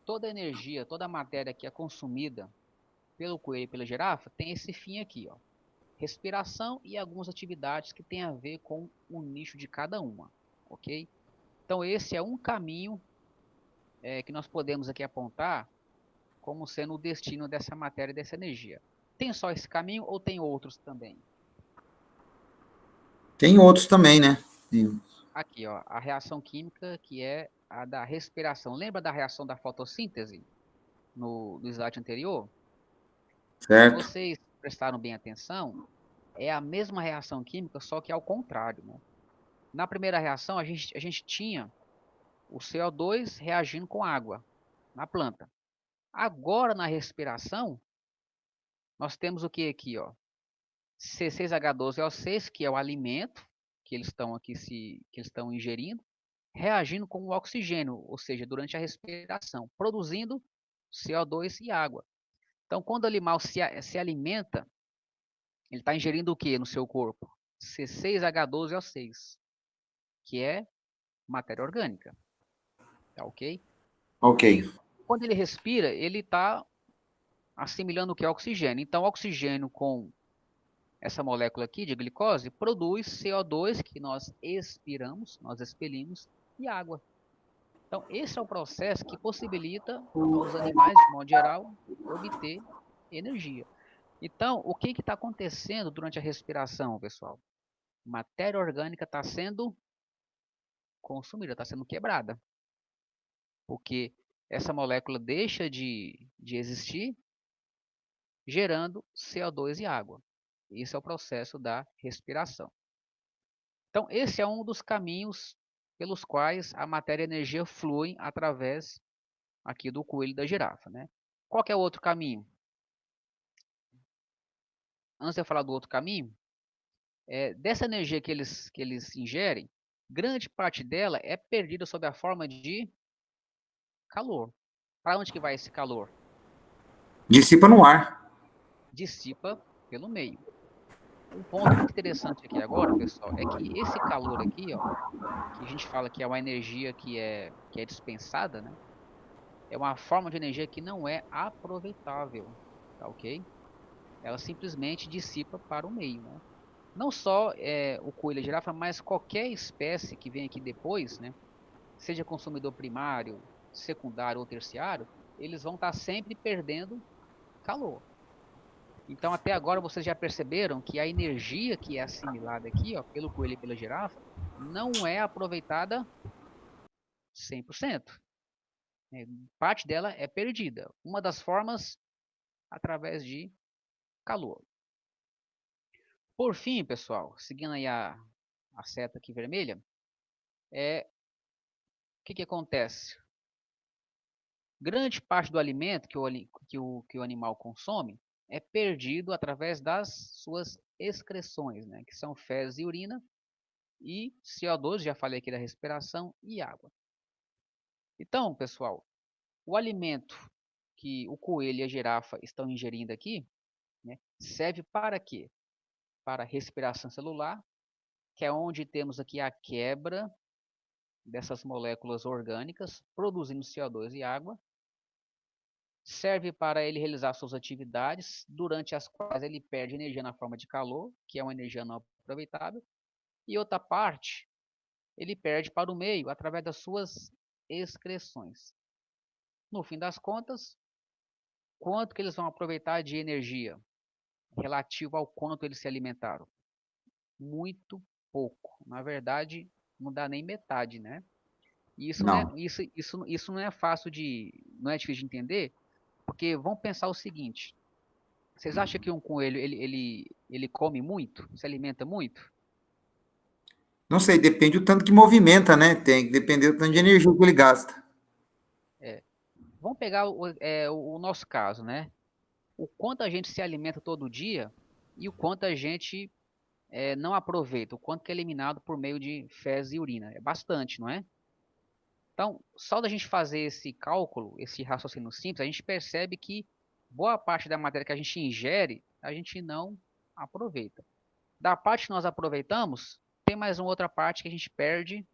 toda a energia, toda a matéria que é consumida pelo coelho e pela girafa tem esse fim aqui, ó. Respiração e algumas atividades que têm a ver com o nicho de cada uma, ok? Então, esse é um caminho que nós podemos aqui apontar como sendo o destino dessa matéria e dessa energia. Tem só esse caminho ou tem outros também? Tem outros também, né? Aqui, ó, a reação química que é a da respiração. Lembra da reação da fotossíntese no slide anterior? Se Certo? vocês prestaram bem atenção, é a mesma reação química, só que ao contrário, né? Na primeira reação, a gente tinha o CO2 reagindo com água na planta. Agora, na respiração, nós temos o que aqui, ó? C6H12O6, que é o alimento que eles estão aqui que eles estão ingerindo, reagindo com o oxigênio, ou seja, durante a respiração, produzindo CO2 e água. Então, quando o animal se alimenta, ele está ingerindo o que no seu corpo? C6H12O6, que é matéria orgânica. Tá ok? Ok. E quando ele respira, ele está assimilando o que é oxigênio. Então, oxigênio com essa molécula aqui de glicose produz CO2 que nós expiramos, nós expelimos, e água. Então, esse é o processo que possibilita aos animais, de modo geral, obter energia. Então, o que está acontecendo durante a respiração, pessoal? Matéria orgânica está sendo consumida, está sendo quebrada. Porque essa molécula deixa de existir, gerando CO2 e água. Esse é o processo da respiração. Então, esse é um dos caminhos pelos quais a matéria e a energia fluem através aqui do coelho e da girafa, né? Qual que é o outro caminho? Antes de eu falar do outro caminho, dessa energia que eles ingerem, grande parte dela é perdida sob a forma de calor. Para onde que vai esse calor? Dissipa no ar. Dissipa pelo meio. Um ponto muito interessante aqui agora, pessoal, é que esse calor aqui, ó, que a gente fala que é uma energia que é dispensada, né? É uma forma de energia que não é aproveitável, tá ok? Ela simplesmente dissipa para o meio, né? Não só o coelho e a girafa, mas qualquer espécie que vem aqui depois, né? Seja consumidor primário, secundário ou terciário, eles vão estar sempre perdendo calor. Então, até agora, vocês já perceberam que a energia que é assimilada aqui, ó, pelo coelho e pela girafa, não é aproveitada 100%. Parte dela é perdida. Uma das formas, através de calor. Por fim, pessoal, seguindo aí a seta aqui vermelha, o que acontece? Grande parte do alimento que o animal consome é perdido através das suas excreções, né? Que são fezes e urina, e CO2, já falei aqui da respiração, e água. Então, pessoal, o alimento que o coelho e a girafa estão ingerindo aqui, né, serve para quê? Para respiração celular, que é onde temos aqui a quebra dessas moléculas orgânicas, produzindo CO2 e água. Serve para ele realizar suas atividades, durante as quais ele perde energia na forma de calor, que é uma energia não aproveitável. E outra parte, ele perde para o meio, através das suas excreções. No fim das contas, quanto que eles vão aproveitar de energia relativo ao quanto eles se alimentaram? Muito pouco. Na verdade, não dá nem metade, né? E Não. isso não é fácil não é difícil de entender, porque vamos pensar o seguinte: vocês acham que um coelho ele come muito, se alimenta muito? Não sei, depende do tanto que movimenta, né? Tem que depender do tanto de energia que ele gasta. Vamos pegar o nosso caso, né? O quanto a gente se alimenta todo dia e o quanto a gente não aproveita, o quanto que é eliminado por meio de fezes e urina. É bastante, não é? Então, só da gente fazer esse cálculo, esse raciocínio simples, a gente percebe que boa parte da matéria que a gente ingere, a gente não aproveita. Da parte que nós aproveitamos, tem mais uma outra parte que a gente perde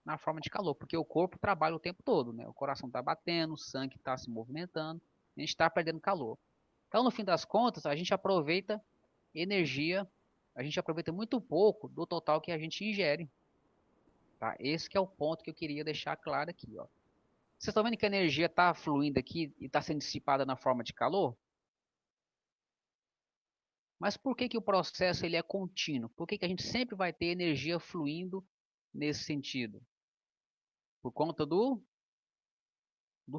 na forma de calor, porque o corpo trabalha o tempo todo, né? O coração está batendo, o sangue está se movimentando, a gente está perdendo calor. Então, no fim das contas, a gente aproveita energia, a gente aproveita muito pouco do total que a gente ingere. Tá? Esse que é o ponto que eu queria deixar claro aqui, ó. Vocês estão vendo que a energia está fluindo aqui e está sendo dissipada na forma de calor? Mas por que o processo ele é contínuo? Por que a gente sempre vai ter energia fluindo nesse sentido? Por conta do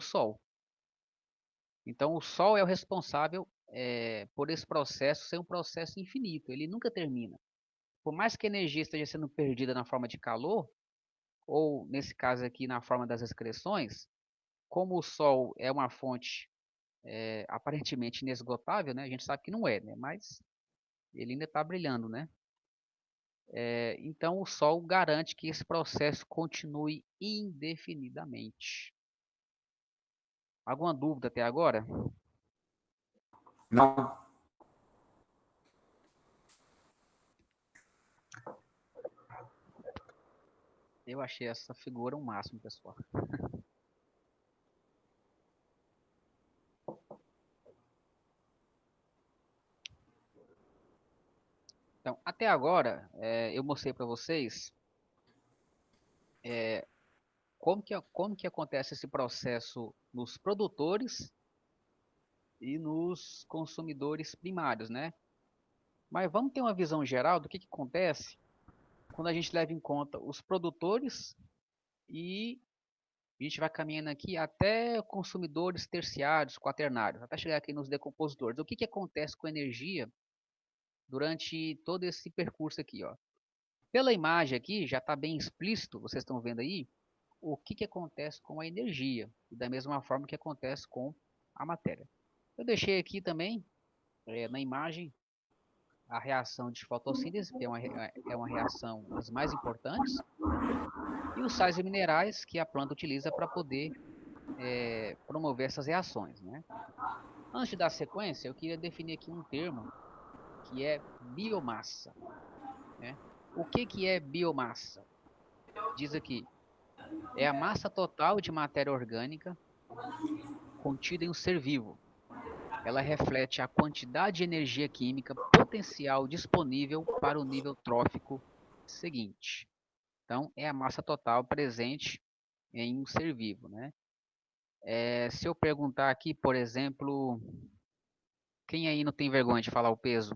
Sol. Então, o Sol é o responsável por esse processo ser um processo infinito. Ele nunca termina. Por mais que a energia esteja sendo perdida na forma de calor, ou nesse caso aqui na forma das excreções, como o Sol é uma fonte aparentemente inesgotável, né? A gente sabe que não é, né? Mas ele ainda está brilhando, né? Então o Sol garante que esse processo continue indefinidamente. Alguma dúvida até agora? Não. Eu achei essa figura um máximo, pessoal. Então, até agora, eu mostrei para vocês como que acontece esse processo nos produtores e nos consumidores primários, né? Mas vamos ter uma visão geral do que acontece quando a gente leva em conta os produtores e a gente vai caminhando aqui até consumidores terciários, quaternários, até chegar aqui nos decompositores. O que acontece com a energia durante todo esse percurso aqui, ó? Pela imagem aqui, já está bem explícito, vocês estão vendo aí, o que acontece com a energia, e da mesma forma que acontece com a matéria. Eu deixei aqui também, na imagem, a reação de fotossíntese, que é uma reação das mais importantes, e os sais e minerais que a planta utiliza para poder promover essas reações, né? Antes de dar sequência, eu queria definir aqui um termo que é biomassa, né? O que é biomassa? Diz aqui, é a massa total de matéria orgânica contida em um ser vivo. Ela reflete a quantidade de energia química potencial disponível para o nível trófico seguinte. Então, é a massa total presente em um ser vivo, né? Se eu perguntar aqui, por exemplo, quem aí não tem vergonha de falar o peso?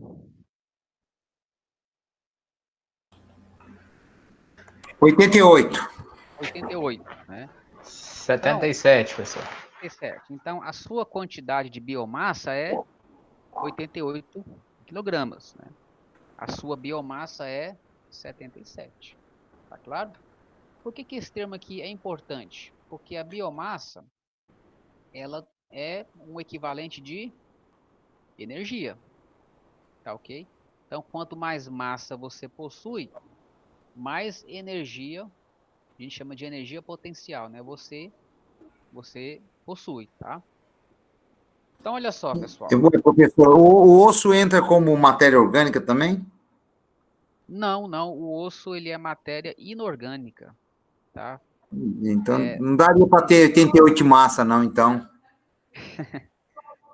88. 88, né? 77, professor. Certo. Então, a sua quantidade de biomassa é 88 quilogramas, né? A sua biomassa é 77. Tá claro? Por que esse termo aqui é importante? Porque a biomassa, ela é um equivalente de energia, tá ok? Então, quanto mais massa você possui, mais energia, a gente chama de energia potencial, né? Você possui, tá? Então, olha só, pessoal. Professor, o osso entra como matéria orgânica também? Não, não, o osso ele é matéria inorgânica, tá? Então, É, não daria para ter 88 massa, não, então.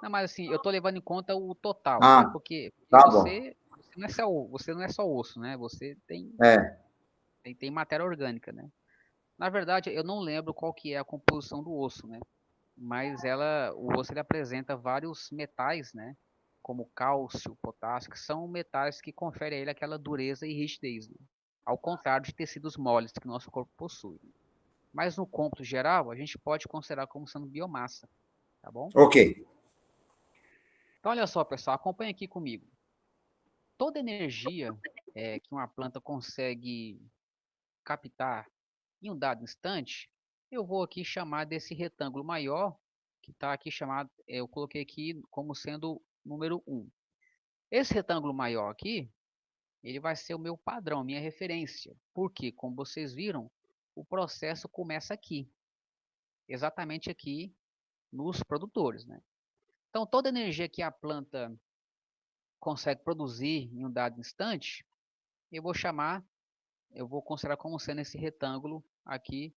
não, mas assim, eu tô levando em conta o total, né? Ah, Porque tá bom. você não é só osso, né? Você É. tem matéria orgânica, né? Na verdade, eu não lembro qual que é a composição do osso, né? Mas o osso ele apresenta vários metais, né? Como cálcio, potássio, que são metais que conferem a ele aquela dureza e rigidez, né? Ao contrário de tecidos moles que o nosso corpo possui. Mas no cômputo geral, a gente pode considerar como sendo biomassa, tá bom? Ok. Então, olha só, pessoal, acompanha aqui comigo. Toda energia que uma planta consegue captar em um dado instante, eu vou aqui chamar desse retângulo maior, que está aqui chamado, eu coloquei aqui como sendo número 1. Esse retângulo maior aqui, ele vai ser o meu padrão, minha referência. Porque, como vocês viram, o processo começa aqui, exatamente aqui nos produtores, né? Então, toda energia que a planta consegue produzir em um dado instante, eu vou considerar como sendo esse retângulo aqui,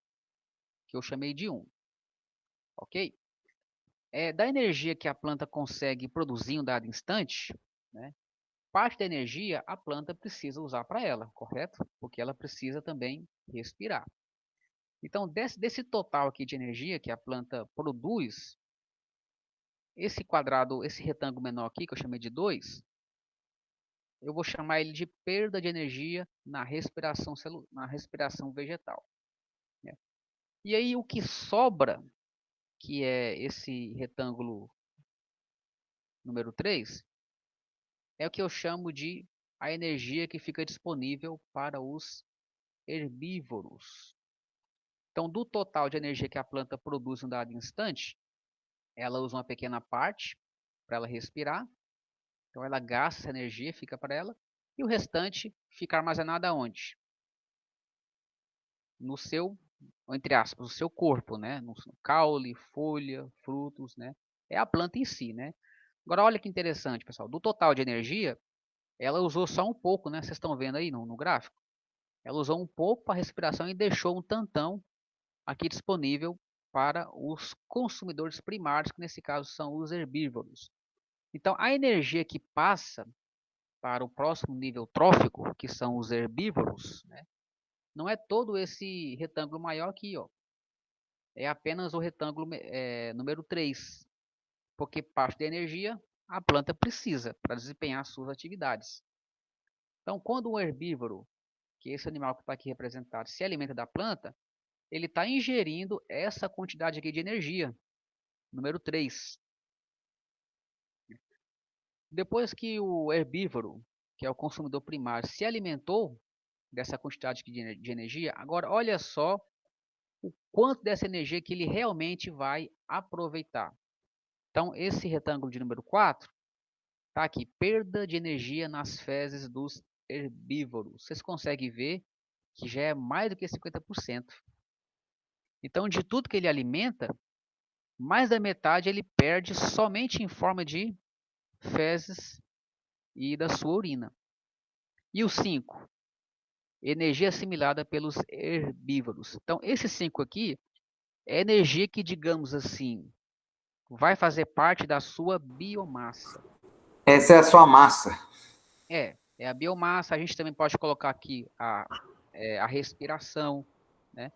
que eu chamei de 1, ok? Da energia que a planta consegue produzir em um dado instante, né, parte da energia a planta precisa usar para ela, correto? Porque ela precisa também respirar. Então, desse total aqui de energia que a planta produz, esse quadrado, esse retângulo menor aqui, que eu chamei de 2, eu vou chamar ele de perda de energia na respiração vegetal, né? E aí o que sobra, que é esse retângulo número 3, é o que eu chamo de a energia que fica disponível para os herbívoros. Então, do total de energia que a planta produz em um dado instante, ela usa uma pequena parte para ela respirar. Então, ela gasta essa energia, fica para ela. E o restante fica armazenado aonde? No seu, entre aspas, no seu corpo, né? No caule, folha, frutos, né? É a planta em si, né? Agora, olha que interessante, pessoal. Do total de energia, ela usou só um pouco, né? Vocês estão vendo aí no gráfico? Ela usou um pouco para a respiração e deixou um tantão aqui disponível para os consumidores primários, que nesse caso são os herbívoros. Então, a energia que passa para o próximo nível trófico, que são os herbívoros, né, não é todo esse retângulo maior aqui, ó. É apenas o retângulo número 3, porque parte da energia a planta precisa para desempenhar suas atividades. Então, quando um herbívoro, que é esse animal que está aqui representado, se alimenta da planta, ele está ingerindo essa quantidade aqui de energia, número 3. Depois que o herbívoro, que é o consumidor primário, se alimentou dessa quantidade de energia, agora olha só o quanto dessa energia que ele realmente vai aproveitar. Então, esse retângulo de número 4 está aqui, perda de energia nas fezes dos herbívoros. Vocês conseguem ver que já é mais do que 50%. Então, de tudo que ele alimenta, mais da metade ele perde somente em forma de fezes e da sua urina. E o 5, energia assimilada pelos herbívoros. Então, esse 5 aqui é energia que, digamos assim, vai fazer parte da sua biomassa. Essa é a sua massa. É a biomassa. A gente também pode colocar aqui a respiração, né?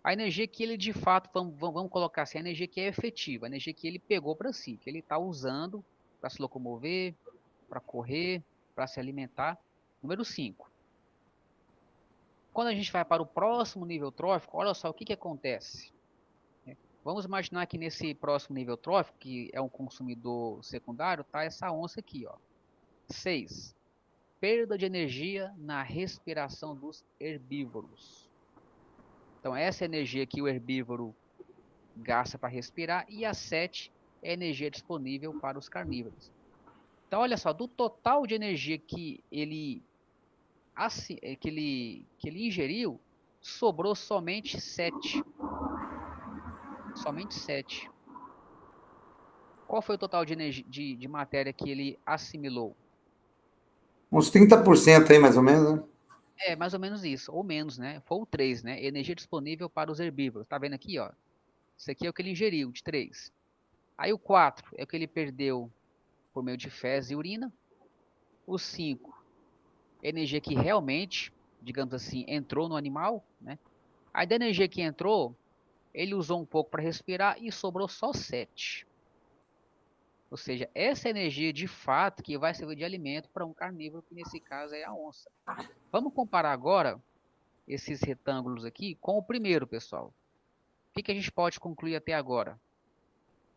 A energia que ele de fato, vamos colocar assim, a energia que é efetiva, a energia que ele pegou para si, que ele está usando para se locomover, para correr, para se alimentar. Número 5. Quando a gente vai para o próximo nível trófico, olha só o que acontece. Vamos imaginar que nesse próximo nível trófico, que é um consumidor secundário, tá essa onça aqui, ó. 6. Perda de energia na respiração dos herbívoros. Então, essa é a energia que o herbívoro gasta para respirar. E a 7 é a energia disponível para os carnívoros. Então, olha só, do total de energia que ele ingeriu, sobrou somente 7. Somente 7. Qual foi o total de energia, de matéria que ele assimilou? Uns 30% aí, mais ou menos, né? É, mais ou menos isso, ou menos, né? Foi o 3, né? Energia disponível para os herbívoros. Tá vendo aqui, ó? Isso aqui é o que ele ingeriu, de 3. Aí o 4 é o que ele perdeu por meio de fezes e urina. O 5, energia que realmente, digamos assim, entrou no animal, né? Aí da energia que entrou, ele usou um pouco para respirar e sobrou só 7. Ou seja, essa energia de fato que vai servir de alimento para um carnívoro, que nesse caso é a onça. Vamos comparar agora esses retângulos aqui com o primeiro, pessoal. O que a gente pode concluir até agora?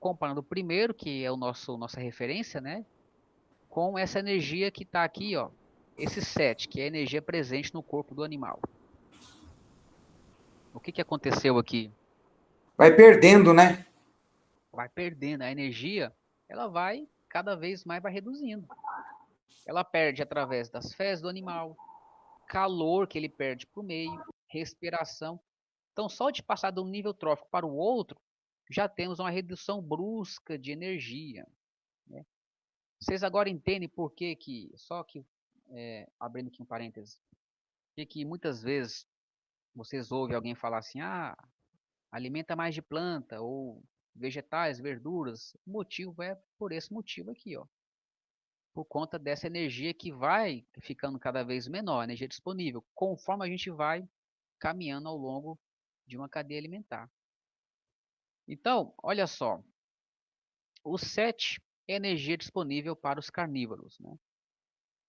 Comparando o primeiro, que é o nossa referência, né? Com essa energia que está aqui, ó. Esse 7, que é a energia presente no corpo do animal. O que aconteceu aqui? Vai perdendo, né? Vai perdendo a energia, ela vai cada vez mais vai reduzindo. Ela perde através das fezes do animal, calor que ele perde para o meio, respiração. Então, só de passar de um nível trófico para o outro, já temos uma redução brusca de energia, né? Vocês agora entendem por que só que, abrindo aqui um parênteses, que muitas vezes vocês ouvem alguém falar assim, alimenta mais de planta, ou vegetais, verduras. O motivo é por esse motivo aqui, ó. Por conta dessa energia que vai ficando cada vez menor, energia disponível, conforme a gente vai caminhando ao longo de uma cadeia alimentar. Então, olha só, o 7 é energia disponível para os carnívoros, né?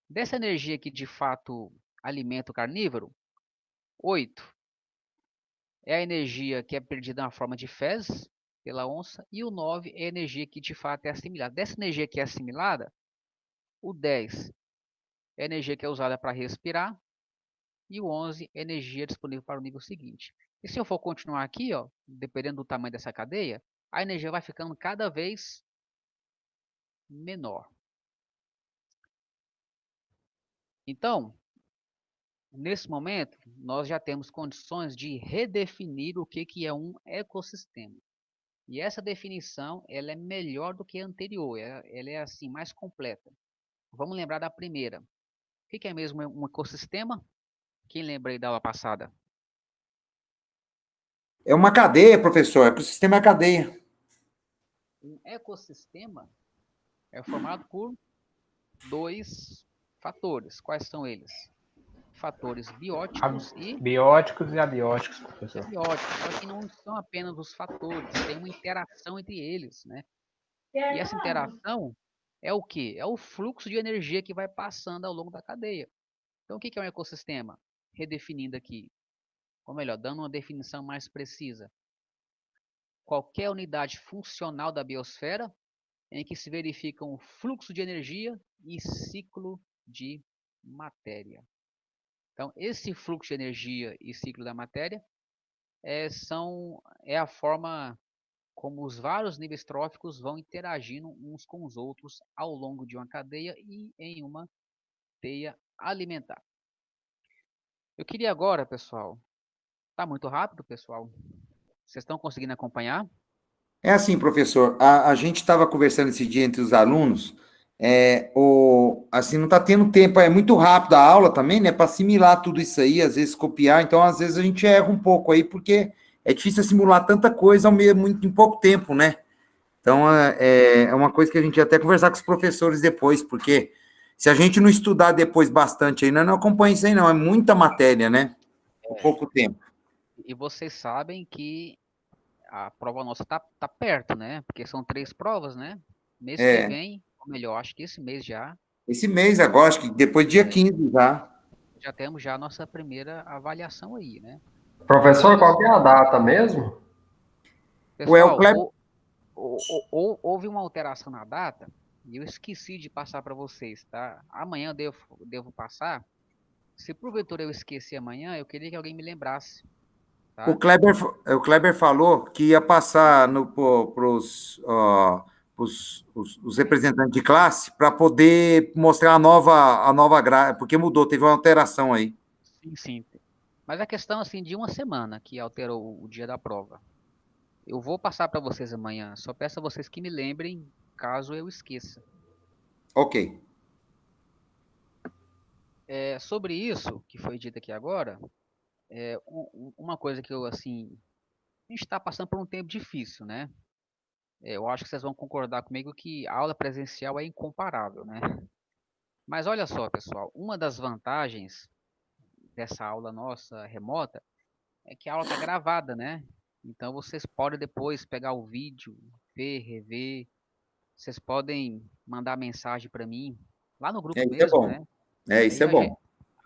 Dessa energia que de fato alimenta o carnívoro, 8 é a energia que é perdida na forma de fezes pela onça, e o 9 é a energia que de fato é assimilada. Dessa energia que é assimilada, o 10 é a energia que é usada para respirar, e o 11 é a energia disponível para o nível seguinte. E se eu for continuar aqui, ó, dependendo do tamanho dessa cadeia, a energia vai ficando cada vez menor. Então, nesse momento, nós já temos condições de redefinir o que é um ecossistema. E essa definição, ela é melhor do que a anterior, ela é assim mais completa. Vamos lembrar da primeira. O que é mesmo um ecossistema? Quem lembra aí da aula passada? É uma cadeia, professor. Ecossistema é a cadeia. Um ecossistema é formado por 2 fatores. Quais são eles? Fatores bióticos e Bióticos e abióticos, professor. abióticos. Só que não são apenas os fatores, tem uma interação entre eles, né? E essa interação é o quê? É o fluxo de energia que vai passando ao longo da cadeia. Então, o que é um ecossistema? Redefinindo aqui, ou melhor, dando uma definição mais precisa. Qualquer unidade funcional da biosfera em que se verifica um fluxo de energia e ciclo de matéria. Então, esse fluxo de energia e ciclo da matéria é a forma como os vários níveis tróficos vão interagindo uns com os outros ao longo de uma cadeia e em uma teia alimentar. Eu queria agora, pessoal, tá muito rápido, pessoal? Vocês estão conseguindo acompanhar? É assim, professor, a gente estava conversando esse dia entre os alunos, assim, não está tendo tempo, é muito rápido a aula também, né, para assimilar tudo isso aí, às vezes copiar, então às vezes a gente erra um pouco aí, porque é difícil assimilar tanta coisa muito em pouco tempo, né? Então é uma coisa que a gente ia até conversar com os professores depois, porque se a gente não estudar depois bastante aí, nós não acompanha isso aí não, é muita matéria, né? Por pouco tempo. E vocês sabem que a prova nossa tá perto, né? Porque são 3 provas, né? Mês que vem, ou melhor, acho que esse mês já, Esse mês agora, acho que depois dia 15 já. temos já a nossa primeira avaliação aí, né? Professor, qual que é a data mesmo? Ué, o Pessoal, Kleber, houve uma alteração na data e eu esqueci de passar para vocês, tá? Amanhã eu devo passar. Se porventura eu esquecer amanhã, eu queria que alguém me lembrasse, o tá? Kleber, o Kleber falou que ia passar para os representantes de classe para poder mostrar a nova grade, porque mudou, teve uma alteração aí. Sim, sim. Mas a questão assim de uma semana que alterou o dia da prova. Eu vou passar para vocês amanhã. Só peço a vocês que me lembrem caso eu esqueça. Ok. Sobre isso que foi dito aqui agora, uma coisa que eu assim, a gente está passando por um tempo difícil, né? Eu acho que vocês vão concordar comigo que a aula presencial é incomparável, né? Mas olha só, pessoal, uma das vantagens dessa aula nossa remota é que a aula está gravada, né? Então vocês podem depois pegar o vídeo, ver, rever. Vocês podem mandar mensagem para mim lá no grupo Isso é mesmo, bom. né? Isso Aí é bom.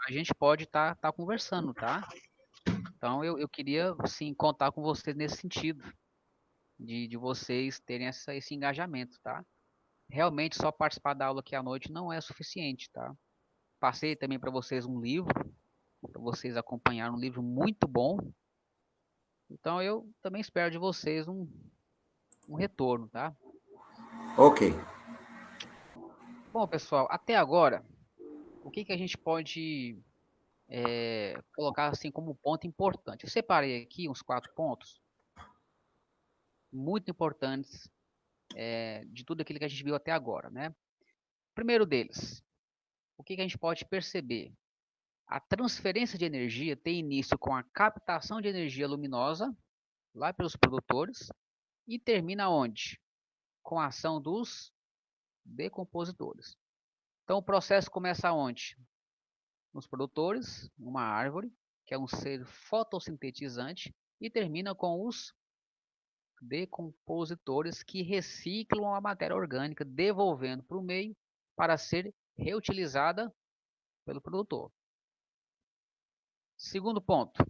a gente pode tá conversando, tá? Então eu queria sim contar com vocês nesse sentido, de vocês terem esse engajamento, tá? Realmente só participar da aula aqui à noite não é suficiente, tá? Passei também para vocês um livro, para vocês acompanharem um livro muito bom. Então eu também espero de vocês um retorno, tá? Ok. Bom, pessoal, até agora, o que que a gente pode colocar assim como ponto importante? Eu separei aqui uns 4 pontos muito importantes de tudo aquilo que a gente viu até agora, né? Primeiro deles, o que que a gente pode perceber? A transferência de energia tem início com a captação de energia luminosa lá pelos produtores e termina onde? Com a ação dos decompositores. Então o processo começa onde? Nos produtores, uma árvore, que é um ser fotossintetizante, e termina com os decompositores que reciclam a matéria orgânica, devolvendo para o meio para ser reutilizada pelo produtor. Segundo ponto,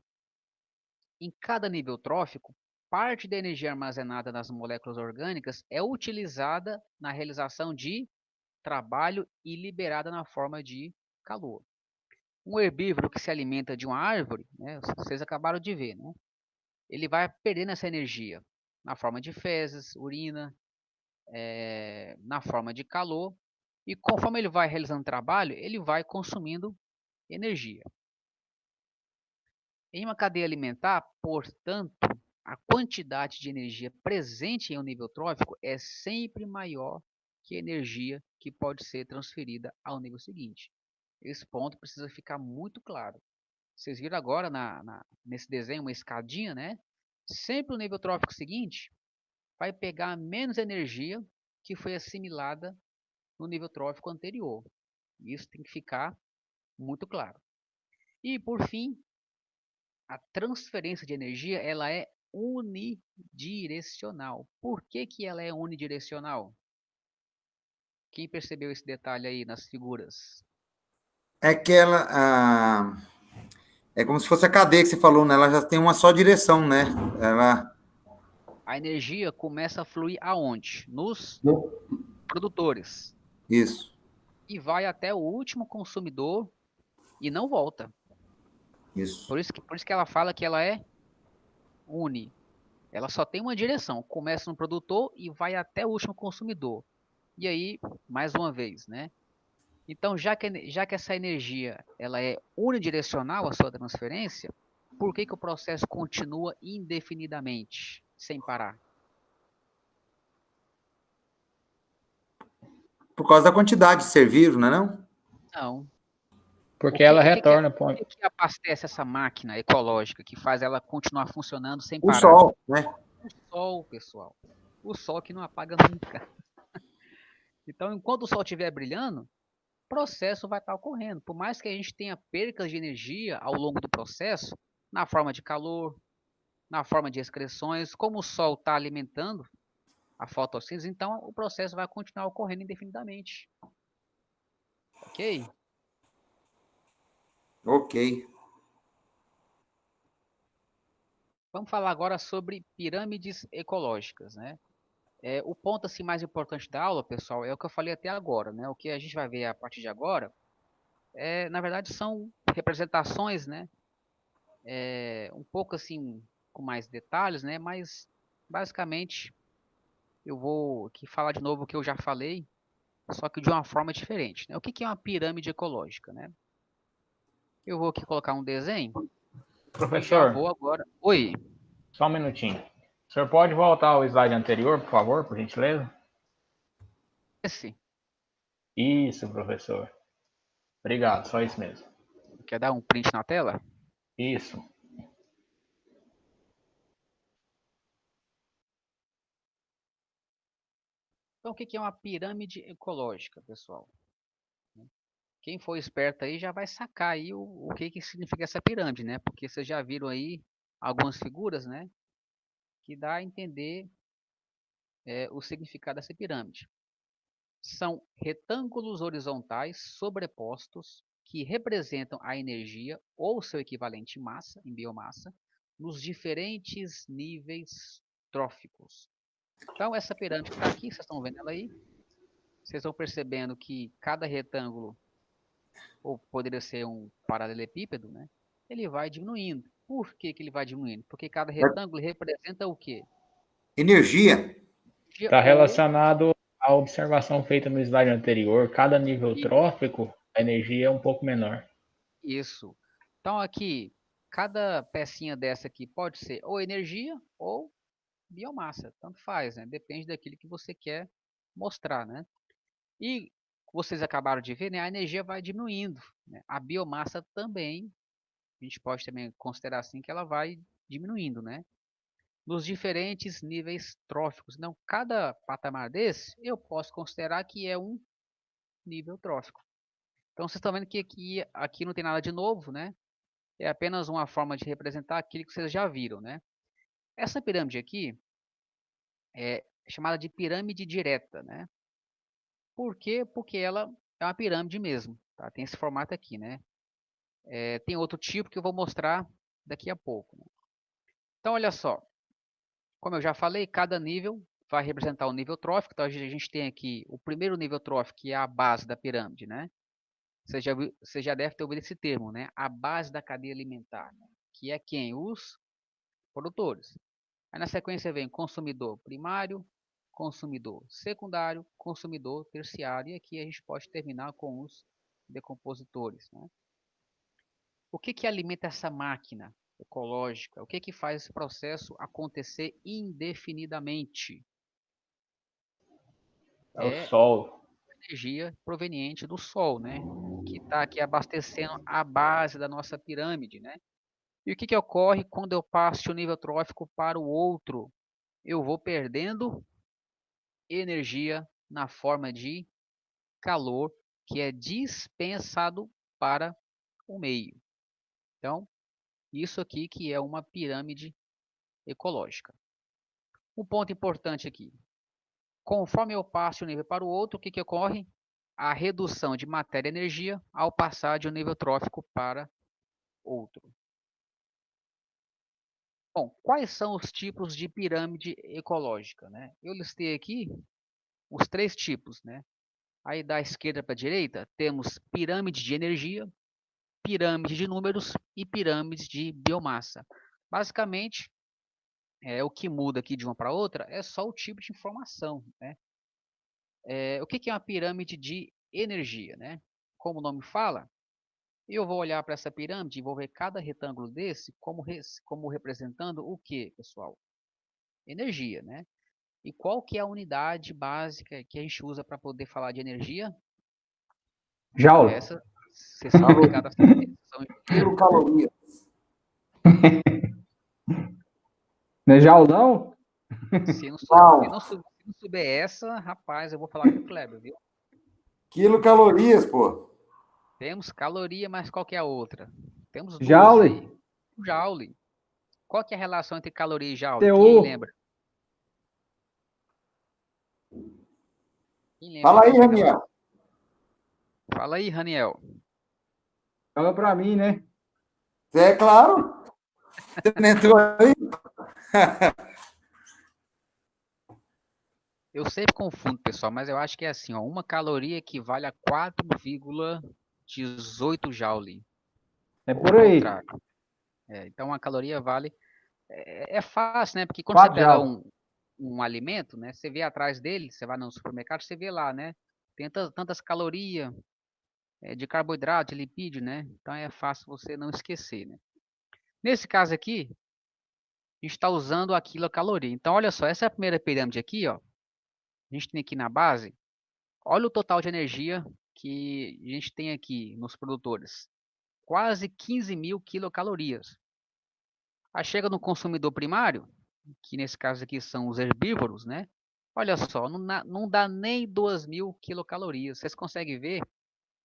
em cada nível trófico, parte da energia armazenada nas moléculas orgânicas é utilizada na realização de trabalho e liberada na forma de calor. Um herbívoro que se alimenta de uma árvore, né, vocês acabaram de ver, né, ele vai perdendo essa energia na forma de fezes, urina, na forma de calor, e conforme ele vai realizando trabalho, ele vai consumindo energia. Em uma cadeia alimentar, portanto, a quantidade de energia presente em um nível trófico é sempre maior que a energia que pode ser transferida ao nível seguinte. Esse ponto precisa ficar muito claro. Vocês viram agora nesse desenho uma escadinha, né? Sempre o nível trófico seguinte vai pegar menos energia que foi assimilada no nível trófico anterior. Isso tem que ficar muito claro. E por fim, a transferência de energia ela é unidirecional. Por que que ela é unidirecional? Quem percebeu esse detalhe aí nas figuras? É que ela, é como se fosse a cadeia que você falou, né? Ela já tem uma só direção, né? Ela, A energia começa a fluir aonde? Nos No- produtores. isso, E vai até o último consumidor e não volta. isso. Por isso que ela fala que ela é uni. Ela só tem uma direção. Começa no produtor e vai até o último consumidor. E aí, mais uma vez, né? Então, já que essa energia ela é unidirecional a sua transferência, por que que o processo continua indefinidamente, sem parar? Por causa da quantidade de ser vivo, não é não? Não. O Porque que, ela o que, que, retorna. o que que abastece essa máquina ecológica que faz ela continuar funcionando sem O parar? sol, né? O sol, pessoal. O sol que não apaga nunca. Então, enquanto o sol estiver brilhando, o processo vai estar ocorrendo. Por mais que a gente tenha percas de energia ao longo do processo, na forma de calor, na forma de excreções, como o sol está alimentando a fotossíntese, então o processo vai continuar ocorrendo indefinidamente. Ok? Ok. Vamos falar agora sobre pirâmides ecológicas, né? O ponto assim mais importante da aula, pessoal, é o que eu falei até agora, né? O que a gente vai ver a partir de agora, na verdade, são representações, né? Um pouco assim com mais detalhes, né? Mas basicamente eu vou aqui falar de novo o que eu já falei, só que de uma forma diferente, né? O que que é uma pirâmide ecológica, né? Eu vou aqui colocar um desenho e já Professor, vou agora. Oi, só um minutinho. O senhor pode voltar ao slide anterior, por favor, por gentileza? esse. Isso, professor. Obrigado, só isso mesmo. Quer dar um print na tela? Isso. Então, o que que é uma pirâmide ecológica, pessoal? Quem for esperto aí já vai sacar aí o que que significa essa pirâmide, né? Porque vocês já viram aí algumas figuras, né? Que dá a entender o significado dessa pirâmide. São retângulos horizontais sobrepostos que representam a energia ou seu equivalente em massa, em biomassa, nos diferentes níveis tróficos. Então, essa pirâmide que está aqui, vocês estão vendo ela aí, vocês estão percebendo que cada retângulo, ou poderia ser um paralelepípedo, né? Ele vai diminuindo. Por que que ele vai diminuindo? Porque cada retângulo representa o quê? Energia. Está Ou relacionado à observação feita no slide anterior. Cada nível trófico, a energia é um pouco menor. isso. Então aqui, cada pecinha dessa aqui pode ser ou energia ou biomassa. Tanto faz, né? Depende daquilo que você quer mostrar, né? E vocês acabaram de ver, né? A energia vai diminuindo, né? A biomassa também, a gente pode também considerar assim que ela vai diminuindo, né? Nos diferentes níveis tróficos. Então, cada patamar desse, eu posso considerar que é um nível trófico. Então, vocês estão vendo que aqui não tem nada de novo, né? É apenas uma forma de representar aquilo que vocês já viram, né? Essa pirâmide aqui é chamada de pirâmide direta, né? Por quê? Porque ela é uma pirâmide mesmo, tá? Tem esse formato aqui, né? Tem outro tipo que eu vou mostrar daqui a pouco, né? Então, olha só. Como eu já falei, cada nível vai representar um nível trófico. Então, a gente tem aqui o primeiro nível trófico, que é a base da pirâmide, né? Você já deve ter ouvido esse termo, né? A base da cadeia alimentar, né? Que é quem? Os produtores. Aí na sequência vem consumidor primário, consumidor secundário, consumidor terciário. E aqui a gente pode terminar com os decompositores, né? O que que alimenta essa máquina ecológica? O que que faz esse processo acontecer indefinidamente? É o É sol. energia proveniente do Sol, né? Que está aqui abastecendo a base da nossa pirâmide, né? E o que que ocorre quando eu passo de um nível trófico para o outro? Eu vou perdendo energia na forma de calor que é dispensado para o meio. Então, isso aqui que é uma pirâmide ecológica. Um ponto importante aqui. Conforme eu passo de um nível para o outro, o que que ocorre? A redução de matéria e energia ao passar de um nível trófico para outro. Bom, quais são os tipos de pirâmide ecológica, né? Eu listei aqui os três tipos, né? Aí da esquerda para a direita temos pirâmide de energia, pirâmide de números e pirâmide de biomassa. Basicamente, o que muda aqui de uma para outra é só o tipo de informação, né? O que que é uma pirâmide de energia, né? Como o nome fala, eu vou olhar para essa pirâmide e vou ver cada retângulo desse como representando o que, pessoal? Energia, né? E qual que é a unidade básica que a gente usa para poder falar de energia? Joule. Essa, vocês são obrigados a saber, são engenheiros. Quilocaloria. Não é Joule, não? Se não souber essa, rapaz, eu vou falar com o Kleber, viu? Quilocalorias, pô. Temos caloria, mas qual que é a outra? Temos duas Joule. aí. O Joule. Qual que é a relação entre caloria e Joule? Quem aí TU. lembra? Quem lembra Fala aí, qual que é a Raniel. relação? Fala aí, Raniel. Fala pra mim, né? É claro. Você não entrou aí? Eu sempre confundo, pessoal, mas eu acho que é assim, ó, uma caloria equivale a 4,18 joule, É ou por o aí. contrário. Então, uma caloria vale... É fácil, né? Porque quando você 4 pega joules. um alimento, né? Você vê atrás dele, você vai no supermercado, você vê lá, né? Tem tantas calorias de carboidrato, de lipídio, né? Então, é fácil você não esquecer, né? Nesse caso aqui, a gente está usando a quilocaloria. Então, olha só, essa é a primeira pirâmide aqui, ó. A gente tem aqui na base, olha o total de energia que a gente tem aqui nos produtores. Quase 15.000 quilocalorias. Aí chega no consumidor primário, que nesse caso aqui são os herbívoros, né? Olha só, não dá nem 2.000 quilocalorias. Vocês conseguem ver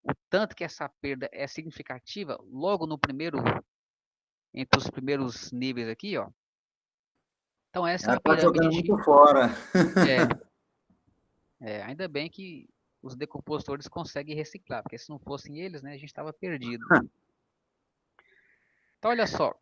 o tanto que essa perda é significativa logo no primeiro, entre os primeiros níveis aqui, ó. Então essa é Ela uma tá pirâmide jogando de... muito fora. É, ainda bem que os decompositores conseguem reciclar, porque se não fossem eles, né, a gente estava perdido. Então olha só,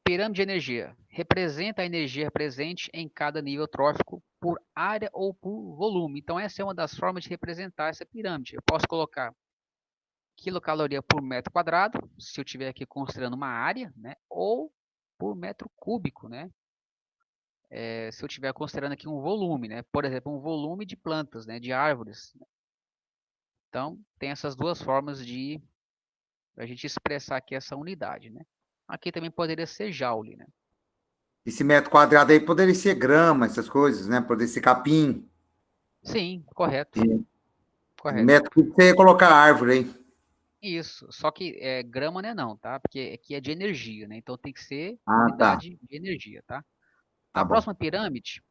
pirâmide de energia representa a energia presente em cada nível trófico por área ou por volume. Então essa é uma das formas de representar essa pirâmide. Eu posso colocar quilocaloria por metro quadrado, se eu estiver aqui considerando uma área, né, ou por metro cúbico, né, se eu estiver considerando aqui um volume, né, por exemplo, um volume de plantas, né, de árvores. Então tem essas duas formas de a gente expressar aqui essa unidade, né. Aqui também poderia ser joule, né. Esse metro quadrado aí poderia ser grama, essas coisas, né? Poderia ser capim. Sim, correto, E correto. metro cúbico você ia colocar árvore aí. Isso, só que grama não é não, tá? Porque aqui é de energia, né? Então tem que ser Ah, tá. unidade de energia, tá? A Tá bom. próxima pirâmide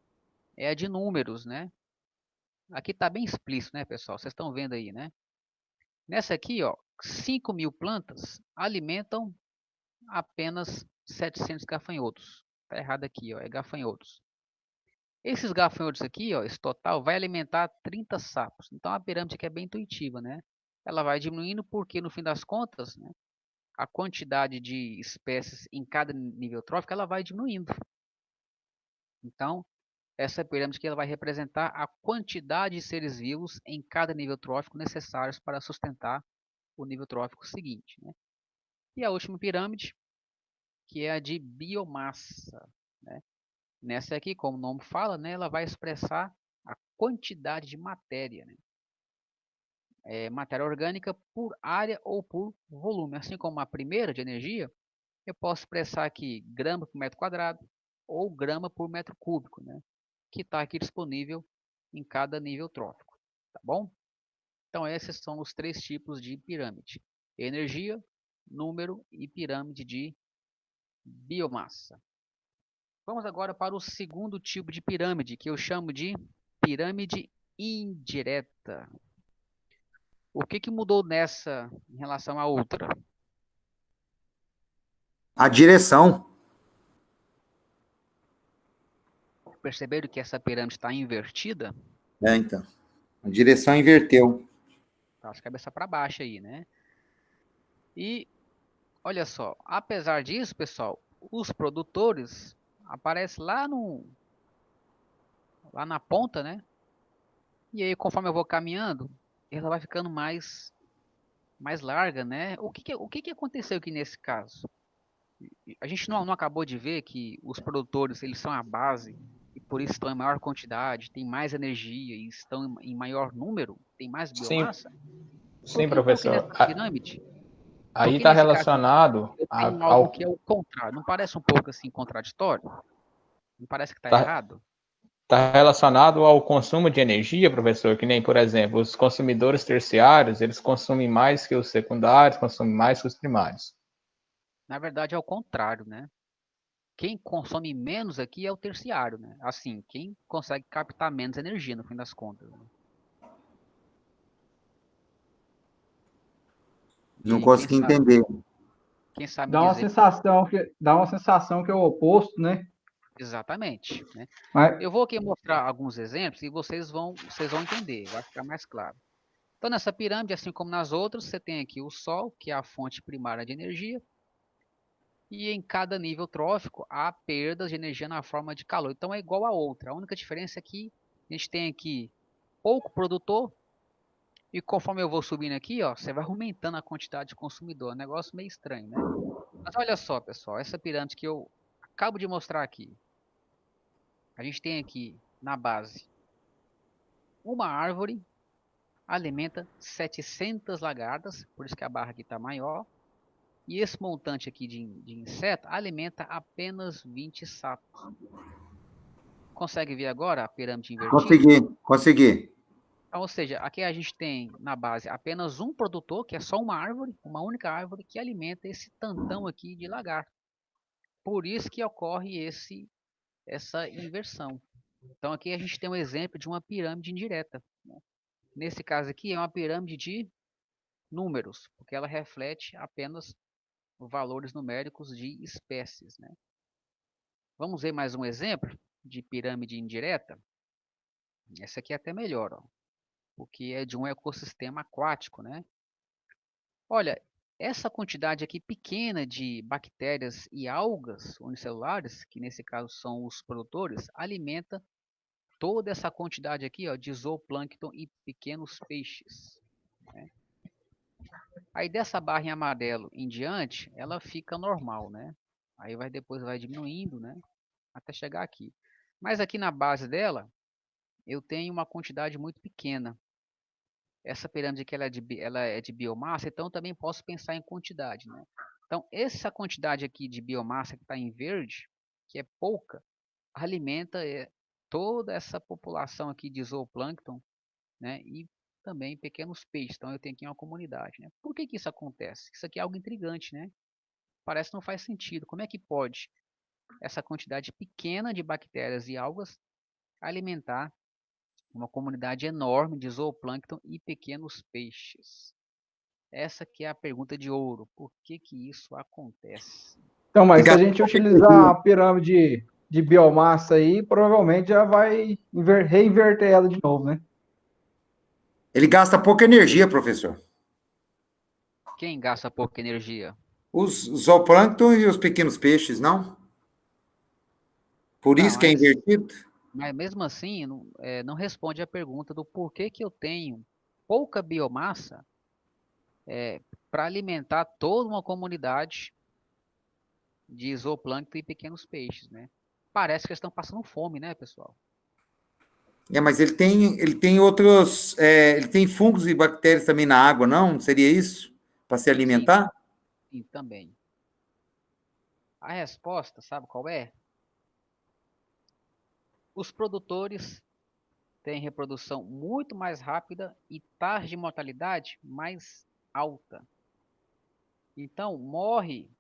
é a de números, né? Aqui tá bem explícito, né, pessoal? Vocês estão vendo aí, né? Nessa aqui, ó, 5.000 plantas alimentam apenas 700 gafanhotos. Tá errado aqui, ó, é gafanhotos. Esses gafanhotos aqui, ó, esse total vai alimentar 30 sapos. Então a pirâmide aqui é bem intuitiva, né? Ela vai diminuindo porque no fim das contas, né, a quantidade de espécies em cada nível trófico ela vai diminuindo. Então, essa pirâmide aqui ela vai representar a quantidade de seres vivos em cada nível trófico necessários para sustentar o nível trófico seguinte, né? E a última pirâmide, que é a de biomassa, né? Nessa aqui, como o nome fala, né, ela vai expressar a quantidade de matéria, né? Matéria orgânica por área ou por volume. Assim como a primeira de energia, eu posso expressar aqui grama por metro quadrado ou grama por metro cúbico, né? Que está aqui disponível em cada nível trófico, tá bom? Então esses são os três tipos de pirâmide: energia, número e pirâmide de biomassa. Vamos agora para o segundo tipo de pirâmide, que eu chamo de pirâmide indireta. O que mudou nessa em relação à outra? A direção. Perceberam que essa pirâmide está invertida? Então. A direção inverteu. Tá de cabeça para baixo aí, né? E olha só, apesar disso, pessoal, os produtores aparecem lá na ponta, né? E aí, conforme eu vou caminhando, ela vai ficando mais larga, né? O que aconteceu aqui nesse caso? A gente não acabou de ver que os produtores, eles são a base e por isso estão em maior quantidade, tem mais energia e estão em maior número, tem mais Sim, biomassa? sim, Então que nessa professor. pirâmide, Aí porque está nesse caso aqui, relacionado eu tenho algo que é ao o contrário. Não parece um pouco assim contraditório? Não parece que está tá, errado? tá relacionado ao consumo de energia, professor, que nem, por exemplo, os consumidores terciários, eles consomem mais que os secundários, consomem mais que os primários. Na verdade é o contrário, né? Quem consome menos aqui é o terciário, né? Assim, quem consegue captar menos energia no fim das contas, né? E Não aí, consegui entender. quem sabe me Dá uma dizer sensação que é o oposto, né? exatamente, né? Mas Eu vou aqui mostrar alguns exemplos e vocês vão entender, vai ficar mais claro. Então, nessa pirâmide, assim como nas outras, você tem aqui o Sol, que é a fonte primária de energia. E em cada nível trófico há perdas de energia na forma de calor. Então é igual a outra. A única diferença é que a gente tem aqui pouco produtor e conforme eu vou subindo aqui, ó, você vai aumentando a quantidade de consumidor. É um negócio meio estranho, né? Mas olha só, pessoal, essa pirâmide que eu acabo de mostrar aqui. A gente tem aqui na base uma árvore alimenta 700 lagartas, por isso que a barra aqui está maior. E esse montante aqui de inseto alimenta apenas 20 sapos. Consegue ver agora a pirâmide invertida? Consegui. Então, ou seja, aqui a gente tem na base apenas um produtor, que é só uma árvore, uma única árvore, que alimenta esse tantão aqui de lagarto. Por isso que ocorre essa inversão. Então aqui a gente tem um exemplo de uma pirâmide indireta, né? Nesse caso aqui é uma pirâmide de números, porque ela reflete apenas valores numéricos de espécies, né? Vamos ver mais um exemplo de pirâmide indireta. Essa aqui é até melhor, ó, porque é de um ecossistema aquático, né? Olha, essa quantidade aqui pequena de bactérias e algas unicelulares, que nesse caso são os produtores, alimenta toda essa quantidade aqui, ó, de zooplâncton e pequenos peixes, né? Aí dessa barra em amarelo em diante, ela fica normal, né? Aí depois vai diminuindo, né? Até chegar aqui. Mas aqui na base dela, eu tenho uma quantidade muito pequena. Essa pirâmide aqui ela é de biomassa, então eu também posso pensar em quantidade, né? Então, essa quantidade aqui de biomassa que está em verde, que é pouca, alimenta toda essa população aqui de zooplâncton, né? E também pequenos peixes. Então, eu tenho aqui uma comunidade, né? Por que que isso acontece? Isso aqui é algo intrigante, né? Parece que não faz sentido. Como é que pode essa quantidade pequena de bactérias e algas alimentar uma comunidade enorme de zooplâncton e pequenos peixes? Essa que é a pergunta de ouro. Por que que isso acontece? Então, E mas se a gasta gente pouca utilizar energia. a pirâmide de biomassa aí, provavelmente já vai reinverter ela de novo, né? Ele gasta pouca energia, professor. Quem gasta pouca energia? Os zooplâncton e os pequenos peixes, não? Por Tá, isso que é mas, invertido? mas mesmo assim, não, não responde a pergunta do porquê que eu tenho pouca biomassa para alimentar toda uma comunidade de zooplâncton e pequenos peixes, né? Parece que eles estão passando fome, né, pessoal? Mas ele tem outros, ele tem fungos e bactérias também na água, não? Seria isso? Para se Sim, sim, alimentar? sim, também. A resposta, sabe qual é? Os produtores têm reprodução muito mais rápida e taxa de mortalidade mais alta. Então, morre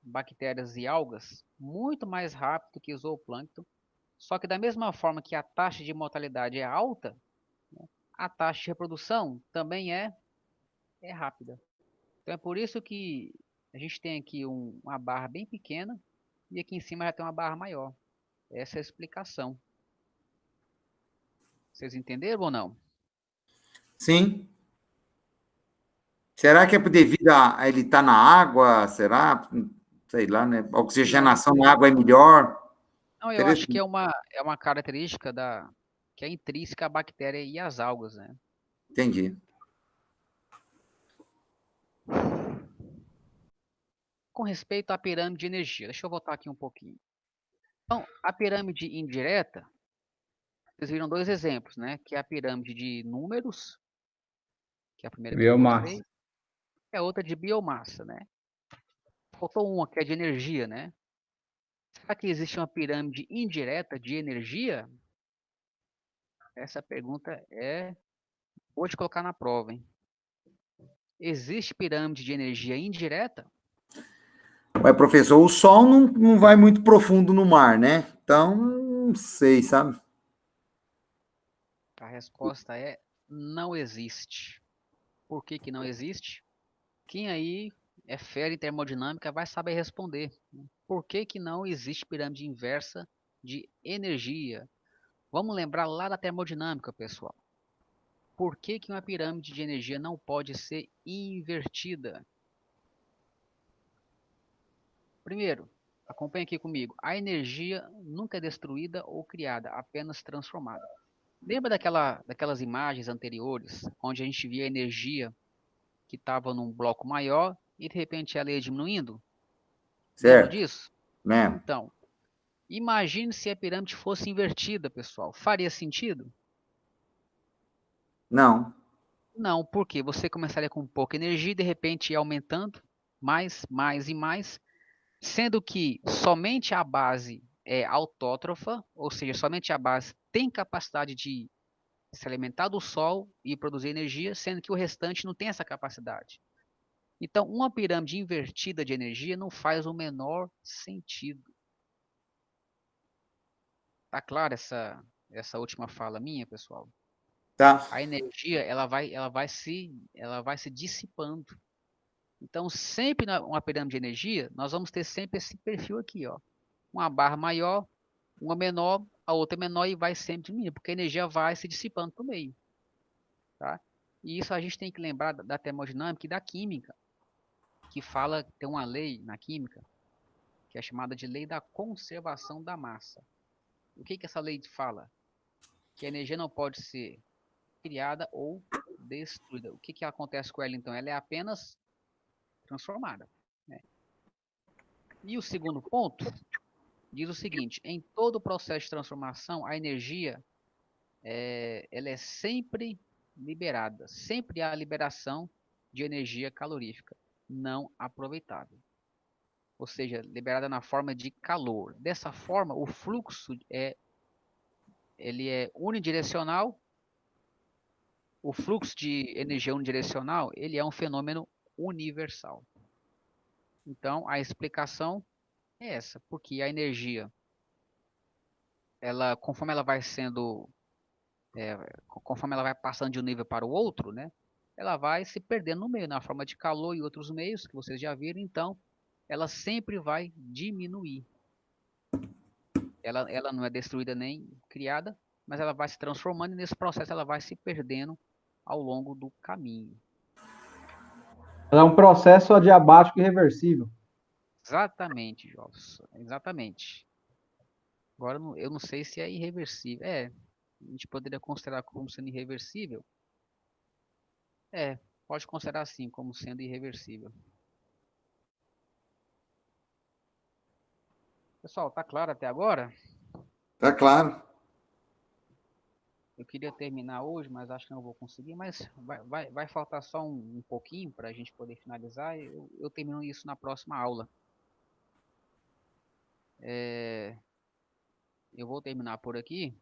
bactérias e algas muito mais rápido que o zooplâncton. Só que da mesma forma que a taxa de mortalidade é alta, a taxa de reprodução também é rápida. Então é por isso que a gente tem aqui uma barra bem pequena e aqui em cima já tem uma barra maior. Essa é a explicação. Vocês entenderam ou não? Sim. Será que é devido a ele estar na água? Será? Sei lá, né? A Não, oxigenação na água é melhor? não, eu acho que Interessante. é uma característica que é intrínseca à bactéria e às algas, né? Entendi. Com respeito à pirâmide de energia, deixa eu voltar aqui um pouquinho. Então, a pirâmide indireta, vocês viram dois exemplos, né? Que é a pirâmide de números, que é a primeira que eu Biomassa. mostrei, e a outra de biomassa, né? Faltou uma que é de energia, né? Será que existe uma pirâmide indireta de energia? Essa pergunta vou te colocar na prova, hein? Existe pirâmide de energia indireta? Mas, professor, o Sol não vai muito profundo no mar, né? Então, não sei, sabe? A resposta é não existe. Por que que não existe? Quem aí é fera em termodinâmica vai saber responder, né? Por que que não existe pirâmide inversa de energia? Vamos lembrar lá da termodinâmica, pessoal. Por que que uma pirâmide de energia não pode ser invertida? Primeiro, acompanhe aqui comigo. A energia nunca é destruída ou criada, apenas transformada. Lembra daquelas imagens anteriores, onde a gente via a energia que estava num bloco maior e de repente ela ia diminuindo? Lembra Certo, disso? lembro. Então, imagine se a pirâmide fosse invertida, pessoal. Faria sentido? Não. Não, porque você começaria com pouca energia e de repente ia aumentando mais, mais e mais, sendo que somente a base é autótrofa, ou seja, somente a base tem capacidade de se alimentar do Sol e produzir energia, sendo que o restante não tem essa capacidade. Então, uma pirâmide invertida de energia não faz o menor sentido. Tá clara essa última fala minha, pessoal? Tá. A energia ela vai se dissipando. Então, sempre uma pirâmide de energia, nós vamos ter sempre esse perfil aqui, ó. Uma barra maior, uma menor, a outra menor e vai sempre diminuindo, porque a energia vai se dissipando para o meio, tá? E isso a gente tem que lembrar da termodinâmica e da química, que fala, tem uma lei na química, que é chamada de lei da conservação da massa. O que essa lei fala? Que a energia não pode ser criada ou destruída. O que acontece com ela então? Ela é apenas transformada, né? E o segundo ponto diz o seguinte: em todo o processo de transformação, a energia ela é sempre liberada, sempre há liberação de energia calorífica não aproveitável, ou seja, liberada na forma de calor. Dessa forma, o fluxo ele é unidirecional. O fluxo de energia unidirecional ele é um fenômeno universal. Então, a explicação é essa, porque a energia, conforme ela vai sendo, conforme ela vai passando de um nível para o outro, né, ela vai se perdendo no meio, na forma de calor e outros meios que vocês já viram, então, ela sempre vai diminuir. Ela não é destruída nem criada, mas ela vai se transformando e nesse processo ela vai se perdendo ao longo do caminho. Ela é um processo adiabático irreversível. Exatamente, Jobs. Exatamente. Agora eu não sei se é irreversível. A gente poderia considerar como sendo irreversível. Pode considerar assim, como sendo irreversível. Pessoal, tá claro até agora? Tá claro. Eu queria terminar hoje, mas acho que não vou conseguir. Mas vai faltar só um pouquinho para a gente poder finalizar. Eu termino isso na próxima aula. Eu vou terminar por aqui.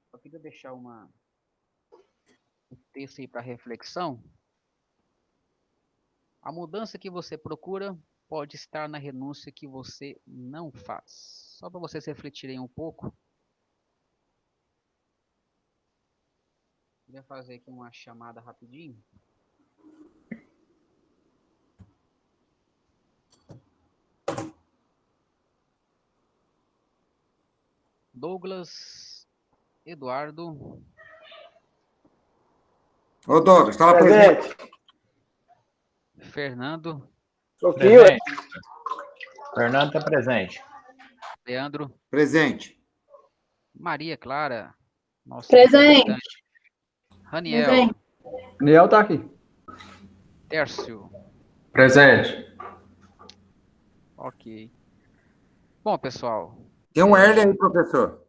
Só queria deixar um texto aí para reflexão. A mudança que você procura pode estar na renúncia que você não faz. Só para vocês refletirem um pouco. Queria fazer aqui uma chamada rapidinho. Douglas, Eduardo. Ô, Douglas, estava presente. Fernando. Presente. Fernando está presente. Leandro. Presente. Maria Clara. Nossa Presente. representante. Raniel. Daniel tá aqui. Tércio. Presente. Ok. Bom, pessoal. Tem um Erle aí, professor.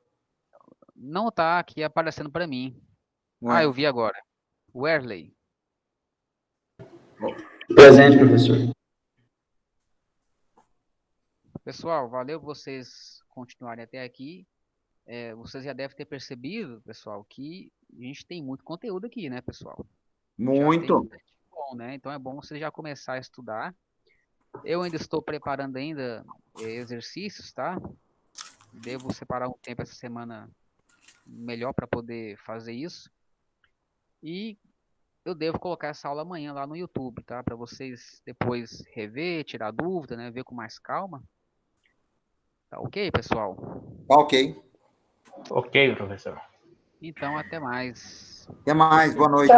Não está aqui aparecendo para mim. Ué. Eu vi agora. Werley. Presente, professor. Pessoal, valeu vocês continuarem até aqui. Vocês já devem ter percebido, pessoal, que a gente tem muito conteúdo aqui, né, pessoal? Muito. Bom, né? Então é bom você já começar a estudar. Eu ainda estou preparando ainda exercícios, tá? Devo separar um tempo essa semana melhor para poder fazer isso. E eu devo colocar essa aula amanhã lá no YouTube, tá? Para vocês depois rever, tirar dúvida, né? Ver com mais calma. Tá ok, pessoal? Tá ok. Ok, professor. Então, até mais. Até mais. Boa noite.